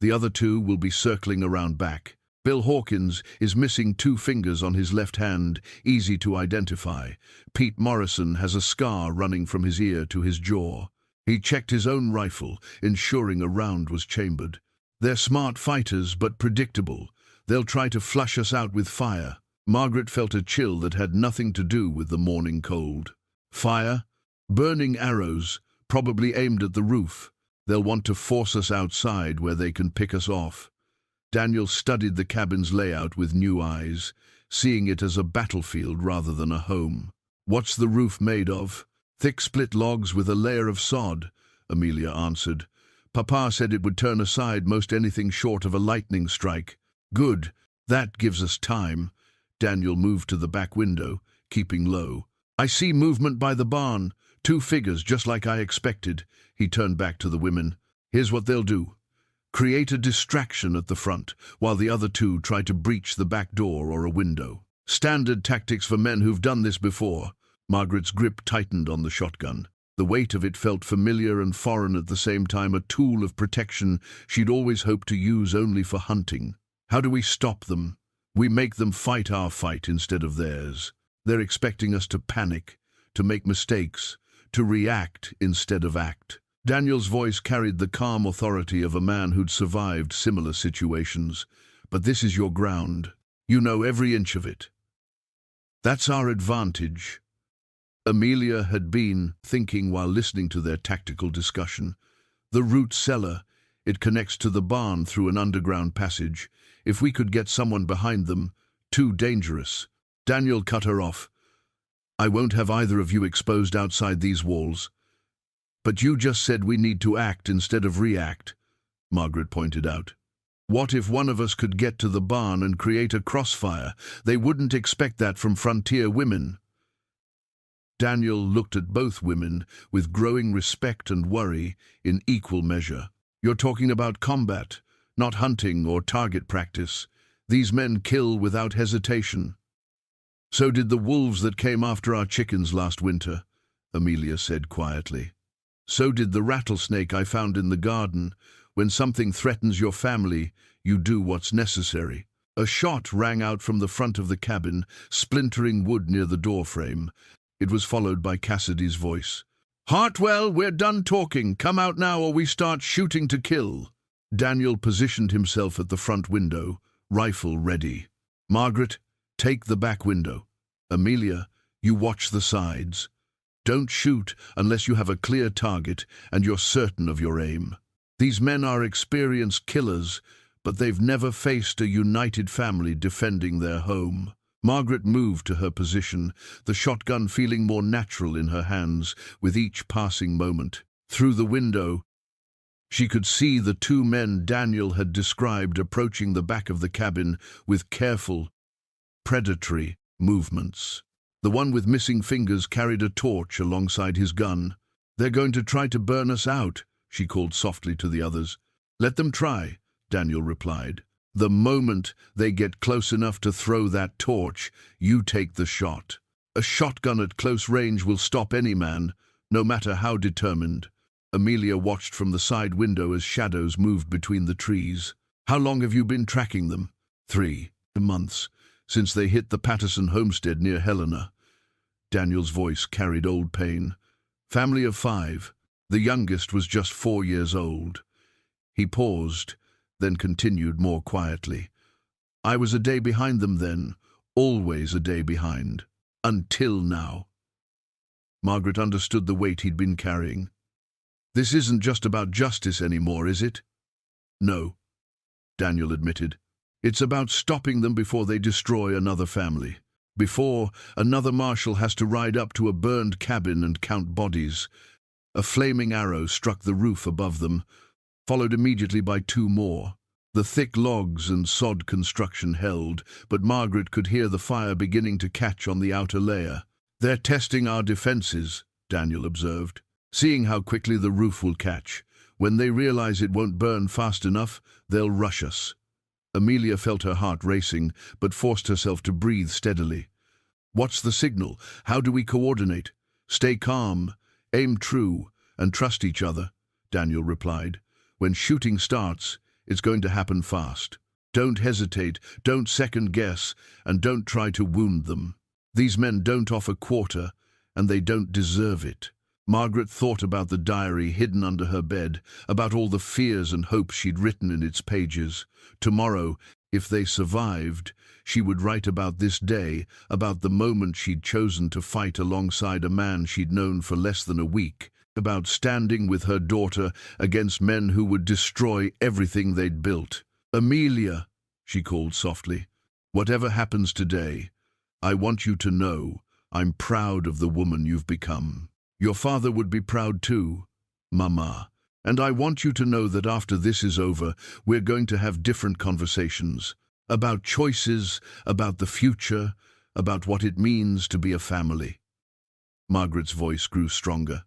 Speaker 1: The other 2 will be circling around back. Bill Hawkins is missing 2 fingers on his left hand, easy to identify. Pete Morrison has a scar running from his ear to his jaw. He checked his own rifle, ensuring a round was chambered. They're smart fighters, but predictable. They'll try to flush us out with fire. Margaret felt a chill that had nothing to do with the morning cold. Fire? Burning arrows, probably aimed at the roof. They'll want to force us outside where they can pick us off. Daniel studied the cabin's layout with new eyes, seeing it as a battlefield rather than a home. What's the roof made of? Thick split logs with a layer of sod, Amelia answered. Papa said it would turn aside most anything short of a lightning strike. Good, that gives us time. Daniel moved to the back window, keeping low. I see movement by the barn. 2 figures, just like I expected. He turned back to the women. Here's what they'll do. Create a distraction at the front, while the other 2 try to breach the back door or a window. Standard tactics for men who've done this before. Margaret's grip tightened on the shotgun. The weight of it felt familiar and foreign at the same time, a tool of protection she'd always hoped to use only for hunting. How do we stop them? We make them fight our fight instead of theirs. They're expecting us to panic, to make mistakes, to react instead of act. Daniel's voice carried the calm authority of a man who'd survived similar situations. But this is your ground. You know every inch of it. That's our advantage. Amelia had been thinking while listening to their tactical discussion. The root cellar, it connects to the barn through an underground passage. If we could get someone behind them, too dangerous. Daniel cut her off. I won't have either of you exposed outside these walls. But you just said we need to act instead of react, Margaret pointed out. What if one of us could get to the barn and create a crossfire? They wouldn't expect that from frontier women. Daniel looked at both women with growing respect and worry in equal measure. "You're talking about combat, not hunting or target practice. These men kill without hesitation." "So did the wolves that came after our chickens last winter," Amelia said quietly. "So did the rattlesnake I found in the garden. When something threatens your family, you do what's necessary." A shot rang out from the front of the cabin, splintering wood near the doorframe. It was followed by Cassidy's voice. "Hartwell, we're done talking. Come out now or we start shooting to kill." Daniel positioned himself at the front window, rifle ready. "Margaret, take the back window. Amelia, you watch the sides. Don't shoot unless you have a clear target and you're certain of your aim. These men are experienced killers, but they've never faced a united family defending their home." Margaret moved to her position, the shotgun feeling more natural in her hands with each passing moment. Through the window, she could see the two men Daniel had described approaching the back of the cabin with careful, predatory movements. The one with missing fingers carried a torch alongside his gun. "They're going to try to burn us out," she called softly to the others. "Let them try," Daniel replied. "The moment they get close enough to throw that torch, you take the shot. A shotgun at close range will stop any man, no matter how determined." Amelia watched from the side window as shadows moved between the trees. "How long have you been tracking them?" 3 months, since they hit the Patterson homestead near Helena." Daniel's voice carried old pain. "Family of 5. The youngest was just 4 years old." He paused, then continued more quietly. "I was a day behind them then, always a day behind. Until now." Margaret understood the weight he'd been carrying. "This isn't just about justice anymore, is it?" "No," Daniel admitted. "It's about stopping them before they destroy another family. Before another marshal has to ride up to a burned cabin and count bodies." A flaming arrow struck the roof above them, followed immediately by 2 more. The thick logs and sod construction held, but Margaret could hear the fire beginning to catch on the outer layer. "They're testing our defenses," Daniel observed, "seeing how quickly the roof will catch. When they realize it won't burn fast enough, they'll rush us." Amelia felt her heart racing, but forced herself to breathe steadily. "What's the signal? How do we coordinate?" "Stay calm, aim true, and trust each other," Daniel replied. "When shooting starts, it's going to happen fast. Don't hesitate, don't second guess, and don't try to wound them. These men don't offer quarter, and they don't deserve it." Margaret thought about the diary hidden under her bed, about all the fears and hopes she'd written in its pages. Tomorrow, if they survived, she would write about this day, about the moment she'd chosen to fight alongside a man she'd known for less than a week, about standing with her daughter against men who would destroy everything they'd built. "Amelia," she called softly, "whatever happens today, I want you to know I'm proud of the woman you've become. Your father would be proud too, Mama. And I want you to know that after this is over, we're going to have different conversations. About choices, about the future, about what it means to be a family." Margaret's voice grew stronger.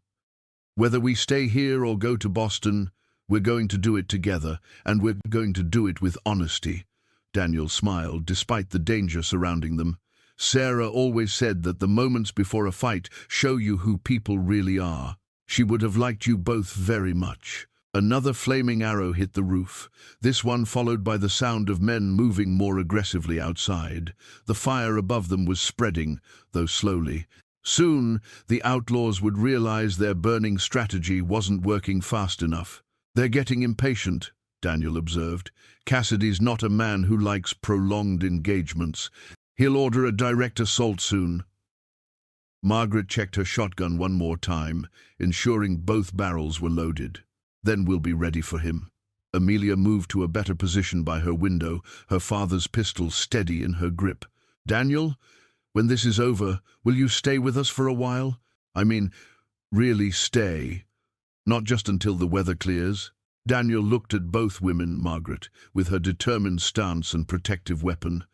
Speaker 1: "Whether we stay here or go to Boston, we're going to do it together, and we're going to do it with honesty." Daniel smiled, despite the danger surrounding them. "Sarah always said that the moments before a fight show you who people really are. She would have liked you both very much." Another flaming arrow hit the roof, this one followed by the sound of men moving more aggressively outside. The fire above them was spreading, though slowly. Soon, the outlaws would realize their burning strategy wasn't working fast enough. "They're getting impatient," Daniel observed. "Cassidy's not a man who likes prolonged engagements. He'll order a direct assault soon." Margaret checked her shotgun one more time, ensuring both barrels were loaded. "Then we'll be ready for him." Amelia moved to a better position by her window, her father's pistol steady in her grip. "Daniel, when this is over, will you stay with us for a while? I mean, really stay, not just until the weather clears." Daniel looked at both women, Margaret, with her determined stance and protective weapon.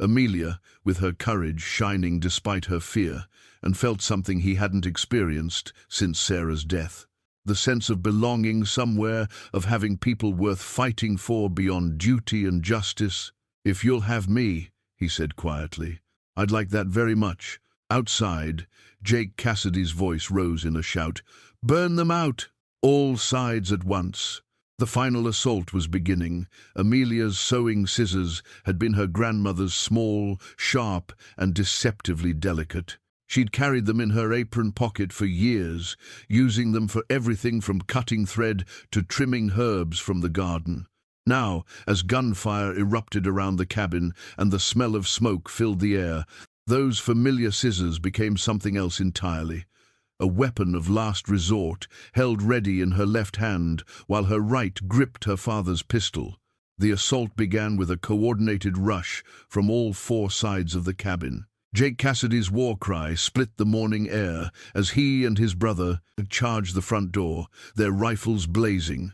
Speaker 1: Amelia, with her courage shining despite her fear, and felt something he hadn't experienced since Sarah's death. The sense of belonging somewhere, of having people worth fighting for beyond duty and justice. "If you'll have me," he said quietly, "I'd like that very much." Outside, Jake Cassidy's voice rose in a shout. "Burn them out!" All sides at once. The final assault was beginning. Amelia's sewing scissors had been her grandmother's, small, sharp, and deceptively delicate. She'd carried them in her apron pocket for years, using them for everything from cutting thread to trimming herbs from the garden. Now, as gunfire erupted around the cabin and the smell of smoke filled the air, those familiar scissors became something else entirely. A weapon of last resort, held ready in her left hand while her right gripped her father's pistol. The assault began with a coordinated rush from all four sides of the cabin. Jake Cassidy's war cry split the morning air as he and his brother charged the front door, their rifles blazing.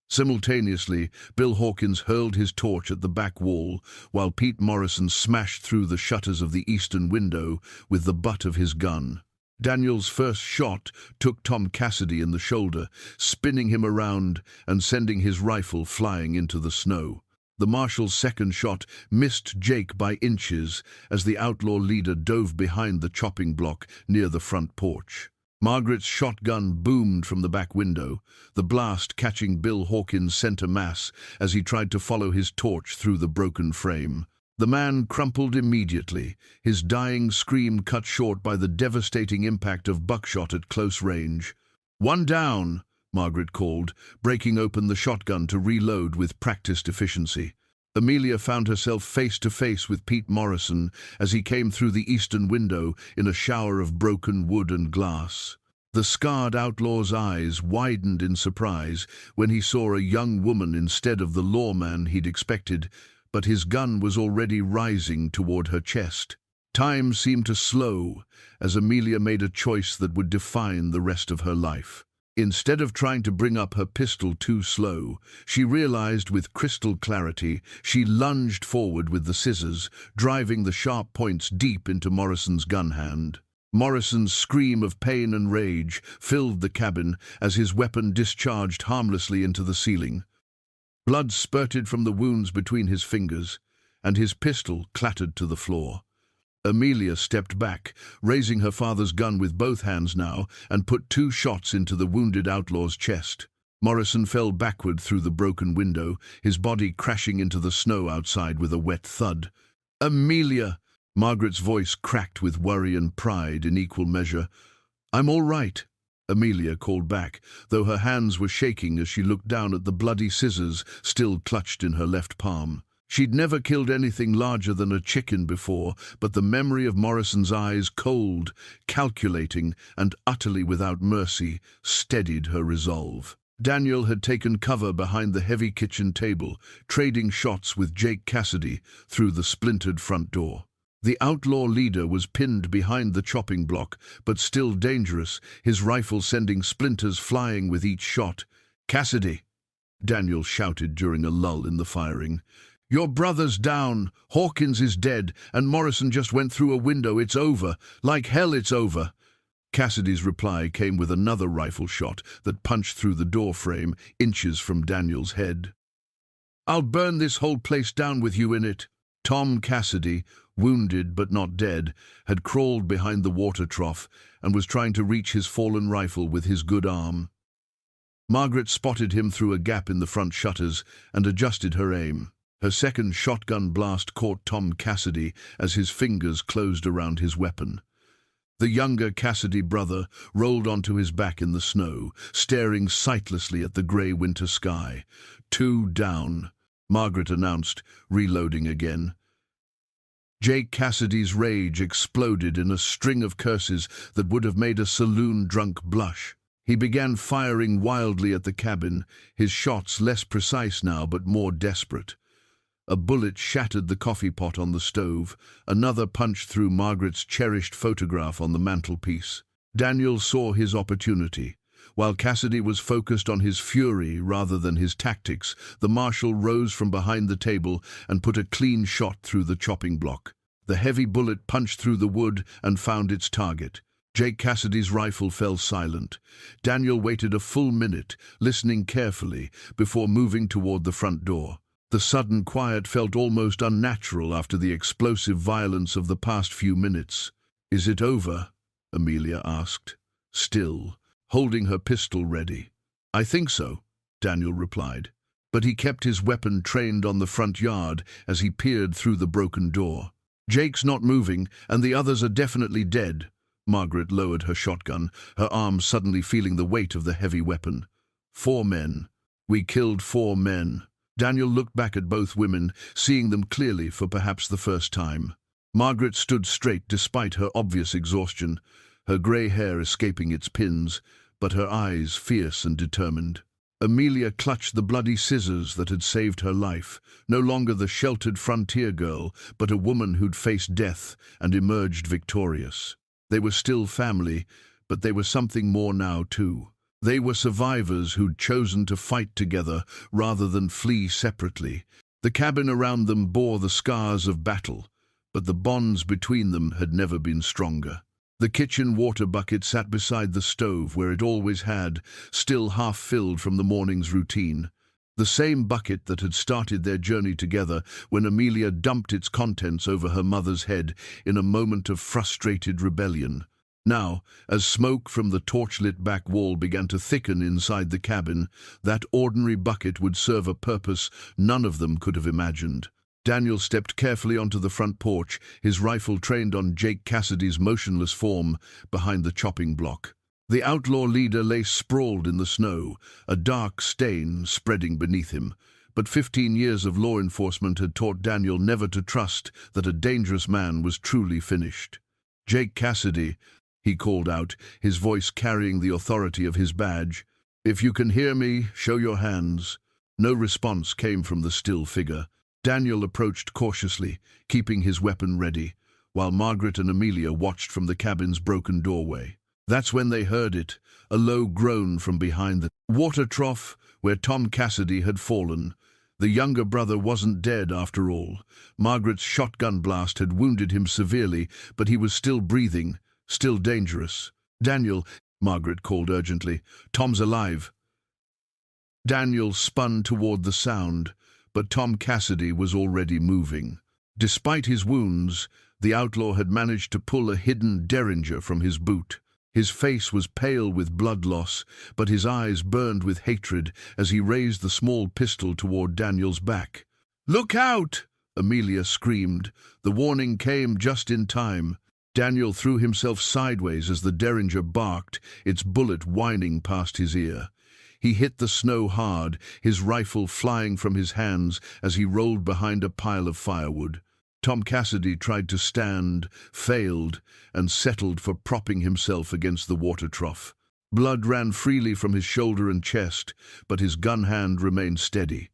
Speaker 1: Simultaneously, Bill Hawkins hurled his torch at the back wall, while Pete Morrison smashed through the shutters of the eastern window with the butt of his gun. Daniel's first shot took Tom Cassidy in the shoulder, spinning him around and sending his rifle flying into the snow. The marshal's second shot missed Jake by inches as the outlaw leader dove behind the chopping block near the front porch. Margaret's shotgun boomed from the back window, the blast catching Bill Hawkins' center mass as he tried to follow his torch through the broken frame. The man crumpled immediately, his dying scream cut short by the devastating impact of buckshot at close range. "One down," Margaret called, breaking open the shotgun to reload with practiced efficiency. Amelia found herself face to face with Pete Morrison as he came through the eastern window in a shower of broken wood and glass. The scarred outlaw's eyes widened in surprise when he saw a young woman instead of the lawman he'd expected, but his gun was already rising toward her chest. Time seemed to slow as Amelia made a choice that would define the rest of her life. Instead of trying to bring up her pistol too slow, she realized with crystal clarity. She lunged forward with the scissors, driving the sharp points deep into Morrison's gun hand. Morrison's scream of pain and rage filled the cabin as his weapon discharged harmlessly into the ceiling. Blood spurted from the wounds between his fingers, and his pistol clattered to the floor. Amelia stepped back, raising her father's gun with both hands now, and put 2 shots into the wounded outlaw's chest. Morrison fell backward through the broken window, his body crashing into the snow outside with a wet thud. "Amelia!" Margaret's voice cracked with worry and pride in equal measure. "I'm all right," Amelia called back, though her hands were shaking as she looked down at the bloody scissors still clutched in her left palm. She'd never killed anything larger than a chicken before, but the memory of Morrison's eyes, cold, calculating, and utterly without mercy, steadied her resolve. Daniel had taken cover behind the heavy kitchen table, trading shots with Jake Cassidy through the splintered front door. The outlaw leader was pinned behind the chopping block, but still dangerous, his rifle sending splinters flying with each shot. "Cassidy!" Daniel shouted during a lull in the firing. "Your brother's down, Hawkins is dead, and Morrison just went through a window. It's over. Like hell it's over." Cassidy's reply came with another rifle shot that punched through the door frame, inches from Daniel's head. "I'll burn this whole place down with you in it." Tom Cassidy, wounded but not dead, had crawled behind the water trough and was trying to reach his fallen rifle with his good arm. Margaret spotted him through a gap in the front shutters and adjusted her aim. Her second shotgun blast caught Tom Cassidy as his fingers closed around his weapon. The younger Cassidy brother rolled onto his back in the snow, staring sightlessly at the grey winter sky. "2 down," Margaret announced, reloading again. Jake Cassidy's rage exploded in a string of curses that would have made a saloon drunk blush. He began firing wildly at the cabin, his shots less precise now but more desperate. A bullet shattered the coffee pot on the stove. Another punched through Margaret's cherished photograph on the mantelpiece. Daniel saw his opportunity. While Cassidy was focused on his fury rather than his tactics, the marshal rose from behind the table and put a clean shot through the chopping block. The heavy bullet punched through the wood and found its target. Jake Cassidy's rifle fell silent. Daniel waited a full minute, listening carefully, before moving toward the front door. The sudden quiet felt almost unnatural after the explosive violence of the past few minutes. "Is it over?" Amelia asked, still, holding her pistol ready. "I think so," Daniel replied. But he kept his weapon trained on the front yard as he peered through the broken door. "Jake's not moving, and the others are definitely dead." Margaret lowered her shotgun, her arm suddenly feeling the weight of the heavy weapon. 4 men. We killed 4 men." Daniel looked back at both women, seeing them clearly for perhaps the first time. Margaret stood straight despite her obvious exhaustion, her grey hair escaping its pins, but her eyes fierce and determined. Amelia clutched the bloody scissors that had saved her life, no longer the sheltered frontier girl, but a woman who'd faced death and emerged victorious. They were still family, but they were something more now too. They were survivors who'd chosen to fight together rather than flee separately. The cabin around them bore the scars of battle, but the bonds between them had never been stronger. The kitchen water bucket sat beside the stove where it always had, still half filled from the morning's routine. The same bucket that had started their journey together when Amelia dumped its contents over her mother's head in a moment of frustrated rebellion. Now, as smoke from the torchlit back wall began to thicken inside the cabin, that ordinary bucket would serve a purpose none of them could have imagined. Daniel stepped carefully onto the front porch, his rifle trained on Jake Cassidy's motionless form behind the chopping block. The outlaw leader lay sprawled in the snow, a dark stain spreading beneath him. But 15 years of law enforcement had taught Daniel never to trust that a dangerous man was truly finished. "Jake Cassidy," he called out, his voice carrying the authority of his badge. "If you can hear me, show your hands." No response came from the still figure. Daniel approached cautiously, keeping his weapon ready, while Margaret and Amelia watched from the cabin's broken doorway. That's when they heard it, a low groan from behind the water trough where Tom Cassidy had fallen. The younger brother wasn't dead after all. Margaret's shotgun blast had wounded him severely, but he was still breathing, still dangerous. "Daniel," Margaret called urgently, "Tom's alive." Daniel spun toward the sound, but Tom Cassidy was already moving. Despite his wounds, the outlaw had managed to pull a hidden derringer from his boot. His face was pale with blood loss, but his eyes burned with hatred as he raised the small pistol toward Daniel's back. "Look out!" Amelia screamed. The warning came just in time. Daniel threw himself sideways as the derringer barked, its bullet whining past his ear. He hit the snow hard, his rifle flying from his hands as he rolled behind a pile of firewood. Tom Cassidy tried to stand, failed, and settled for propping himself against the water trough. Blood ran freely from his shoulder and chest, but his gun hand remained steady.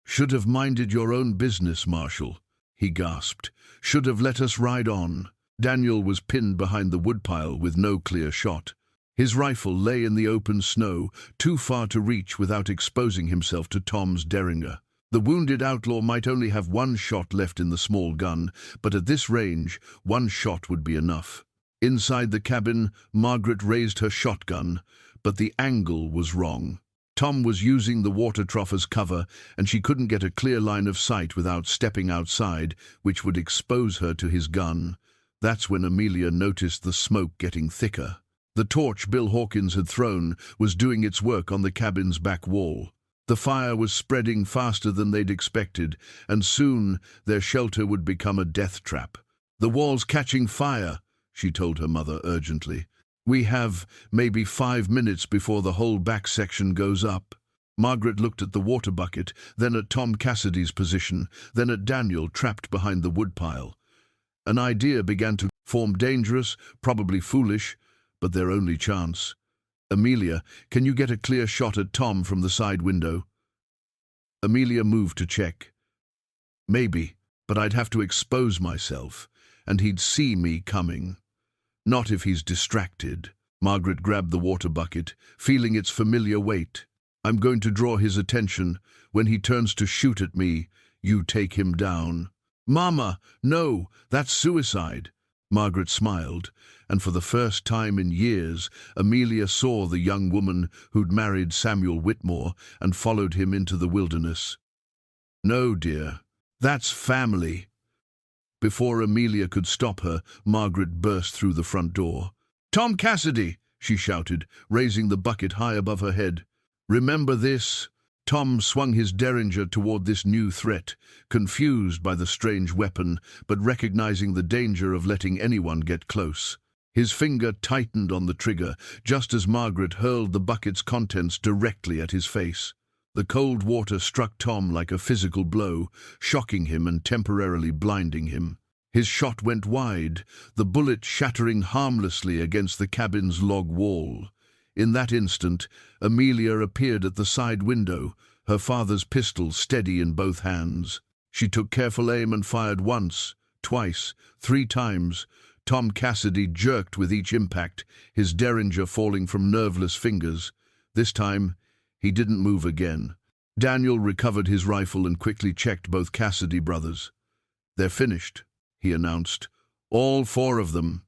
Speaker 1: "Should have minded your own business, Marshal," he gasped. "Should have let us ride on." Daniel was pinned behind the woodpile with no clear shot. His rifle lay in the open snow, too far to reach without exposing himself to Tom's derringer. The wounded outlaw might only have 1 shot left in the small gun, but at this range, 1 shot would be enough. Inside the cabin, Margaret raised her shotgun, but the angle was wrong. Tom was using the water trough as cover, and she couldn't get a clear line of sight without stepping outside, which would expose her to his gun. That's when Amelia noticed the smoke getting thicker. The torch Bill Hawkins had thrown was doing its work on the cabin's back wall. The fire was spreading faster than they'd expected, and soon their shelter would become a death trap. "The wall's catching fire," she told her mother urgently. "We have maybe 5 minutes before the whole back section goes up." Margaret looked at the water bucket, then at Tom Cassidy's position, then at Daniel trapped behind the woodpile. An idea began to form, dangerous, probably foolish, but their only chance. "Amelia, can you get a clear shot at Tom from the side window?" Amelia moved to check. "Maybe, but I'd have to expose myself, and he'd see me coming. Not if he's distracted." Margaret grabbed the water bucket, feeling its familiar weight. I'm going to draw his attention. When he turns to shoot at me, you take him down. Mama, no, that's suicide. Margaret smiled, and for the first time in years, Amelia saw the young woman who'd married Samuel Whitmore and followed him into the wilderness. No, dear, that's family. Before Amelia could stop her, Margaret burst through the front door. Tom Cassidy, she shouted, raising the bucket high above her head. Remember this? Tom swung his derringer toward this new threat, confused by the strange weapon, but recognizing the danger of letting anyone get close. His finger tightened on the trigger, just as Margaret hurled the bucket's contents directly at his face. The cold water struck Tom like a physical blow, shocking him and temporarily blinding him. His shot went wide, the bullet shattering harmlessly against the cabin's log wall. In that instant, Amelia appeared at the side window, her father's pistol steady in both hands. She took careful aim and fired once, twice, 3 times. Tom Cassidy jerked with each impact, his derringer falling from nerveless fingers. This time, he didn't move again. Daniel recovered his rifle and quickly checked both Cassidy brothers. They're finished, he announced. All 4 of them.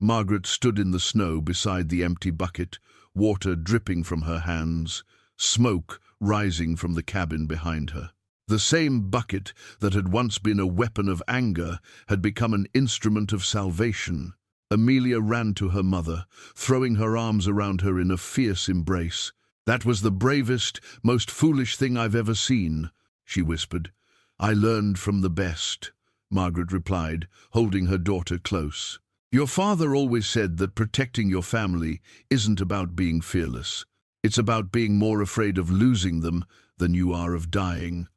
Speaker 1: Margaret stood in the snow beside the empty bucket, water dripping from her hands, smoke rising from the cabin behind her. The same bucket that had once been a weapon of anger had become an instrument of salvation. Amelia ran to her mother, throwing her arms around her in a fierce embrace. That was the bravest, most foolish thing I've ever seen, she whispered. I learned from the best, Margaret replied, holding her daughter close. Your father always said that protecting your family isn't about being fearless. It's about being more afraid of losing them than you are of dying.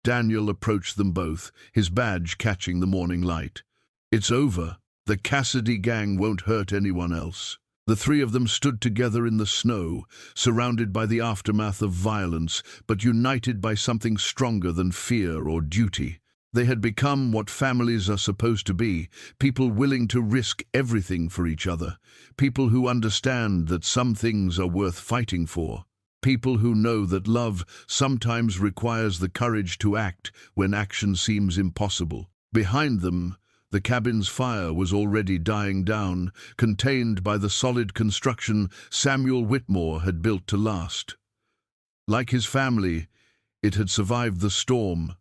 Speaker 1: Daniel approached them both, his badge catching the morning light. It's over. The Cassidy gang won't hurt anyone else. The 3 of them stood together in the snow, surrounded by the aftermath of violence, but united by something stronger than fear or duty. They had become what families are supposed to be, people willing to risk everything for each other, people who understand that some things are worth fighting for, people who know that love sometimes requires the courage to act when action seems impossible. Behind them, the cabin's fire was already dying down, contained by the solid construction Samuel Whitmore had built to last. Like his family, it had survived the storm.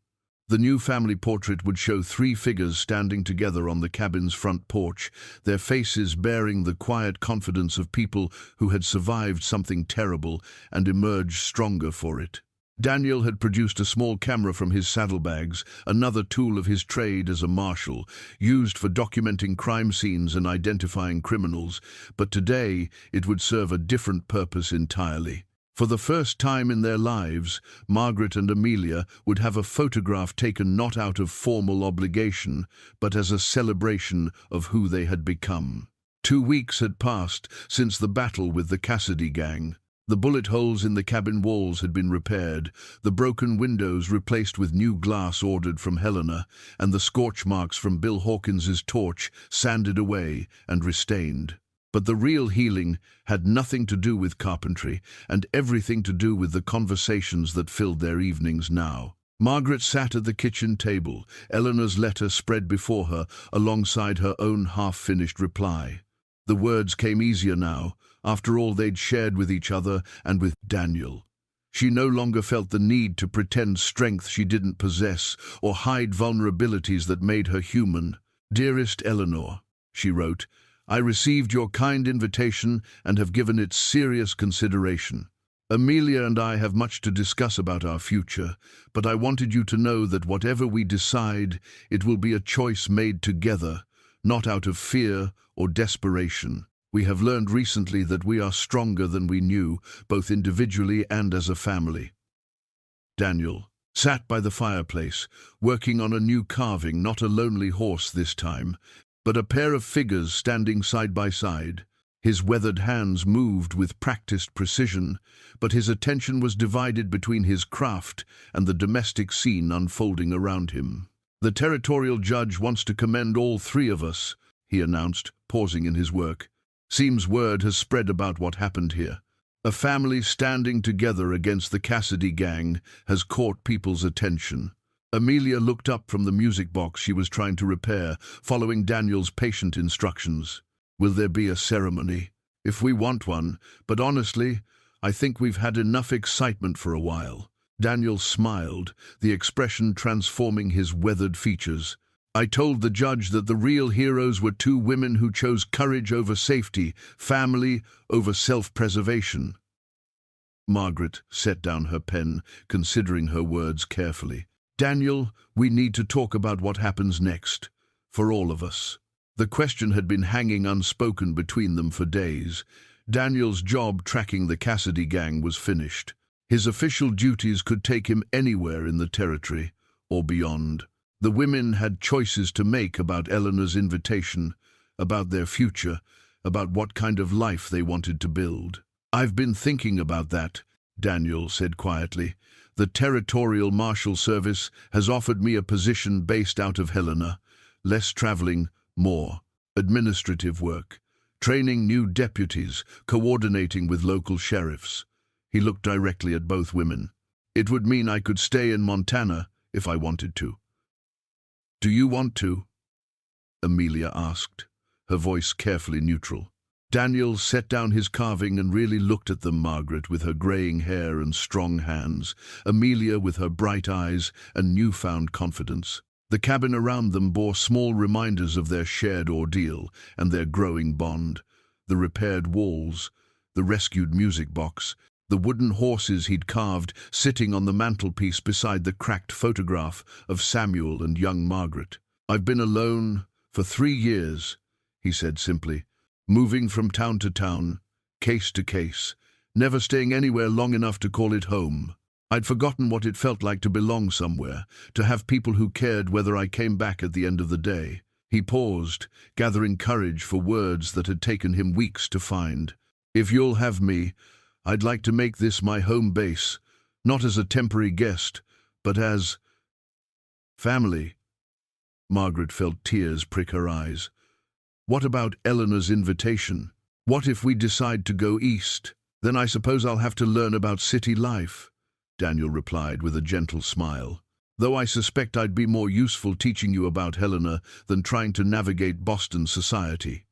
Speaker 1: The new family portrait would show 3 figures standing together on the cabin's front porch, their faces bearing the quiet confidence of people who had survived something terrible and emerged stronger for it. Daniel had produced a small camera from his saddlebags, another tool of his trade as a marshal, used for documenting crime scenes and identifying criminals, but today it would serve a different purpose entirely. For the first time in their lives, Margaret and Amelia would have a photograph taken not out of formal obligation, but as a celebration of who they had become. 2 weeks had passed since the battle with the Cassidy gang. The bullet holes in the cabin walls had been repaired, the broken windows replaced with new glass ordered from Helena, and the scorch marks from Bill Hawkins's torch sanded away and restained. But the real healing had nothing to do with carpentry and everything to do with the conversations that filled their evenings now. Margaret sat at the kitchen table, Eleanor's letter spread before her alongside her own half-finished reply. The words came easier now, after all they'd shared with each other and with Daniel. She no longer felt the need to pretend strength she didn't possess or hide vulnerabilities that made her human. Dearest Eleanor, she wrote, I received your kind invitation and have given it serious consideration. Amelia and I have much to discuss about our future, but I wanted you to know that whatever we decide, it will be a choice made together, not out of fear or desperation. We have learned recently that we are stronger than we knew, both individually and as a family. Daniel sat by the fireplace, working on a new carving, not a lonely horse this time, but a pair of figures standing side by side. His weathered hands moved with practiced precision, but his attention was divided between his craft and the domestic scene unfolding around him. The territorial judge wants to commend all 3 of us, he announced, pausing in his work. Seems word has spread about what happened here. A family standing together against the Cassidy gang has caught people's attention. Amelia looked up from the music box she was trying to repair, following Daniel's patient instructions. Will there be a ceremony? If we want one, but honestly, I think we've had enough excitement for a while. Daniel smiled, the expression transforming his weathered features. I told the judge that the real heroes were two women who chose courage over safety, family over self-preservation. Margaret set down her pen, considering her words carefully. Daniel, we need to talk about what happens next, for all of us. The question had been hanging unspoken between them for days. Daniel's job tracking the Cassidy gang was finished. His official duties could take him anywhere in the territory, or beyond. The women had choices to make about Eleanor's invitation, about their future, about what kind of life they wanted to build. I've been thinking about that, Daniel said quietly. The Territorial Marshal Service has offered me a position based out of Helena. Less traveling, more administrative work. Training new deputies, coordinating with local sheriffs. He looked directly at both women. It would mean I could stay in Montana if I wanted to. Do you want to? Amelia asked, her voice carefully neutral. Daniel set down his carving and really looked at them, Margaret with her graying hair and strong hands, Amelia with her bright eyes and newfound confidence. The cabin around them bore small reminders of their shared ordeal and their growing bond. The repaired walls, the rescued music box, the wooden horses he'd carved sitting on the mantelpiece beside the cracked photograph of Samuel and young Margaret. I've been alone for 3 years, he said simply, moving from town to town, case to case, never staying anywhere long enough to call it home. I'd forgotten what it felt like to belong somewhere, to have people who cared whether I came back at the end of the day. He paused, gathering courage for words that had taken him weeks to find. If you'll have me, I'd like to make this my home base, not as a temporary guest, but as family. Margaret felt tears prick her eyes. What about Eleanor's invitation? What if we decide to go east? Then I suppose I'll have to learn about city life, Daniel replied with a gentle smile. Though I suspect I'd be more useful teaching you about Helena than trying to navigate Boston society.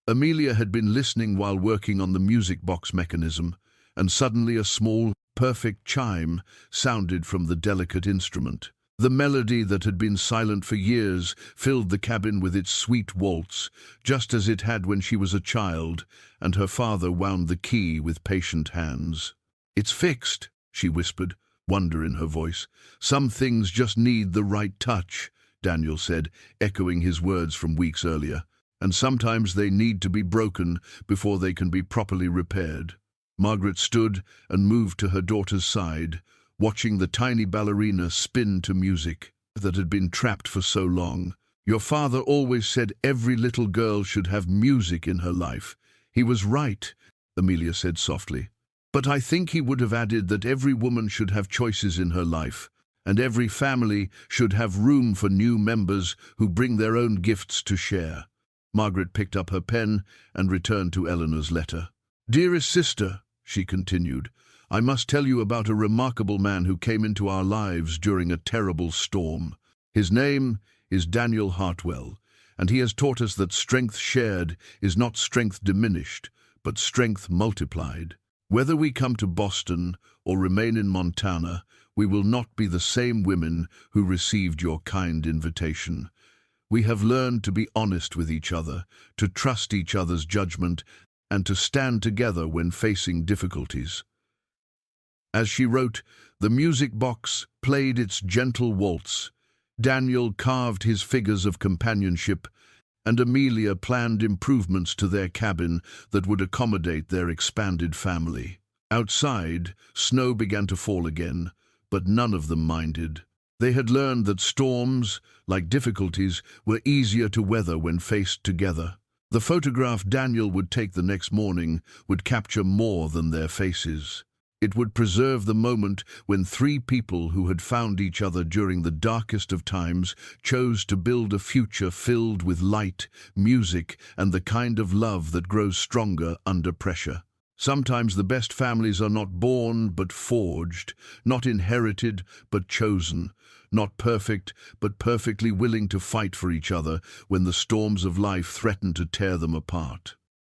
Speaker 1: Amelia had been listening while working on the music box mechanism, and suddenly a small, perfect chime sounded from the delicate instrument. The melody that had been silent for years filled the cabin with its sweet waltz, just as it had when she was a child, and her father wound the key with patient hands. It's fixed, she whispered, wonder in her voice. Some things just need the right touch, Daniel said, echoing his words from weeks earlier. And sometimes they need to be broken before they can be properly repaired. Margaret stood and moved to her daughter's side, watching the tiny ballerina spin to music that had been trapped for so long. Your father always said every little girl should have music in her life. He was right, Amelia said softly. But I think he would have added that every woman should have choices in her life, and every family should have room for new members who bring their own gifts to share. Margaret picked up her pen and returned to Eleanor's letter. Dearest sister, she continued, I must tell you about a remarkable man who came into our lives during a terrible storm. His name is Daniel Hartwell, and he has taught us that strength shared is not strength diminished, but strength multiplied. Whether we come to Boston or remain in Montana, we will not be the same women who received your kind invitation. We have learned to be honest with each other, to trust each other's judgment, and to stand together when facing difficulties. As she wrote, the music box played its gentle waltz. Daniel carved his figures of companionship, and Amelia planned improvements to their cabin that would accommodate their expanded family. Outside, snow began to fall again, but none of them minded. They had learned that storms, like difficulties, were easier to weather when faced together. The photograph Daniel would take the next morning would capture more than their faces. It would preserve the moment when three people who had found each other during the darkest of times chose to build a future filled with light, music, and the kind of love that grows stronger under pressure. Sometimes the best families are not born but forged, not inherited but chosen, not perfect but perfectly willing to fight for each other when the storms of life threaten to tear them apart.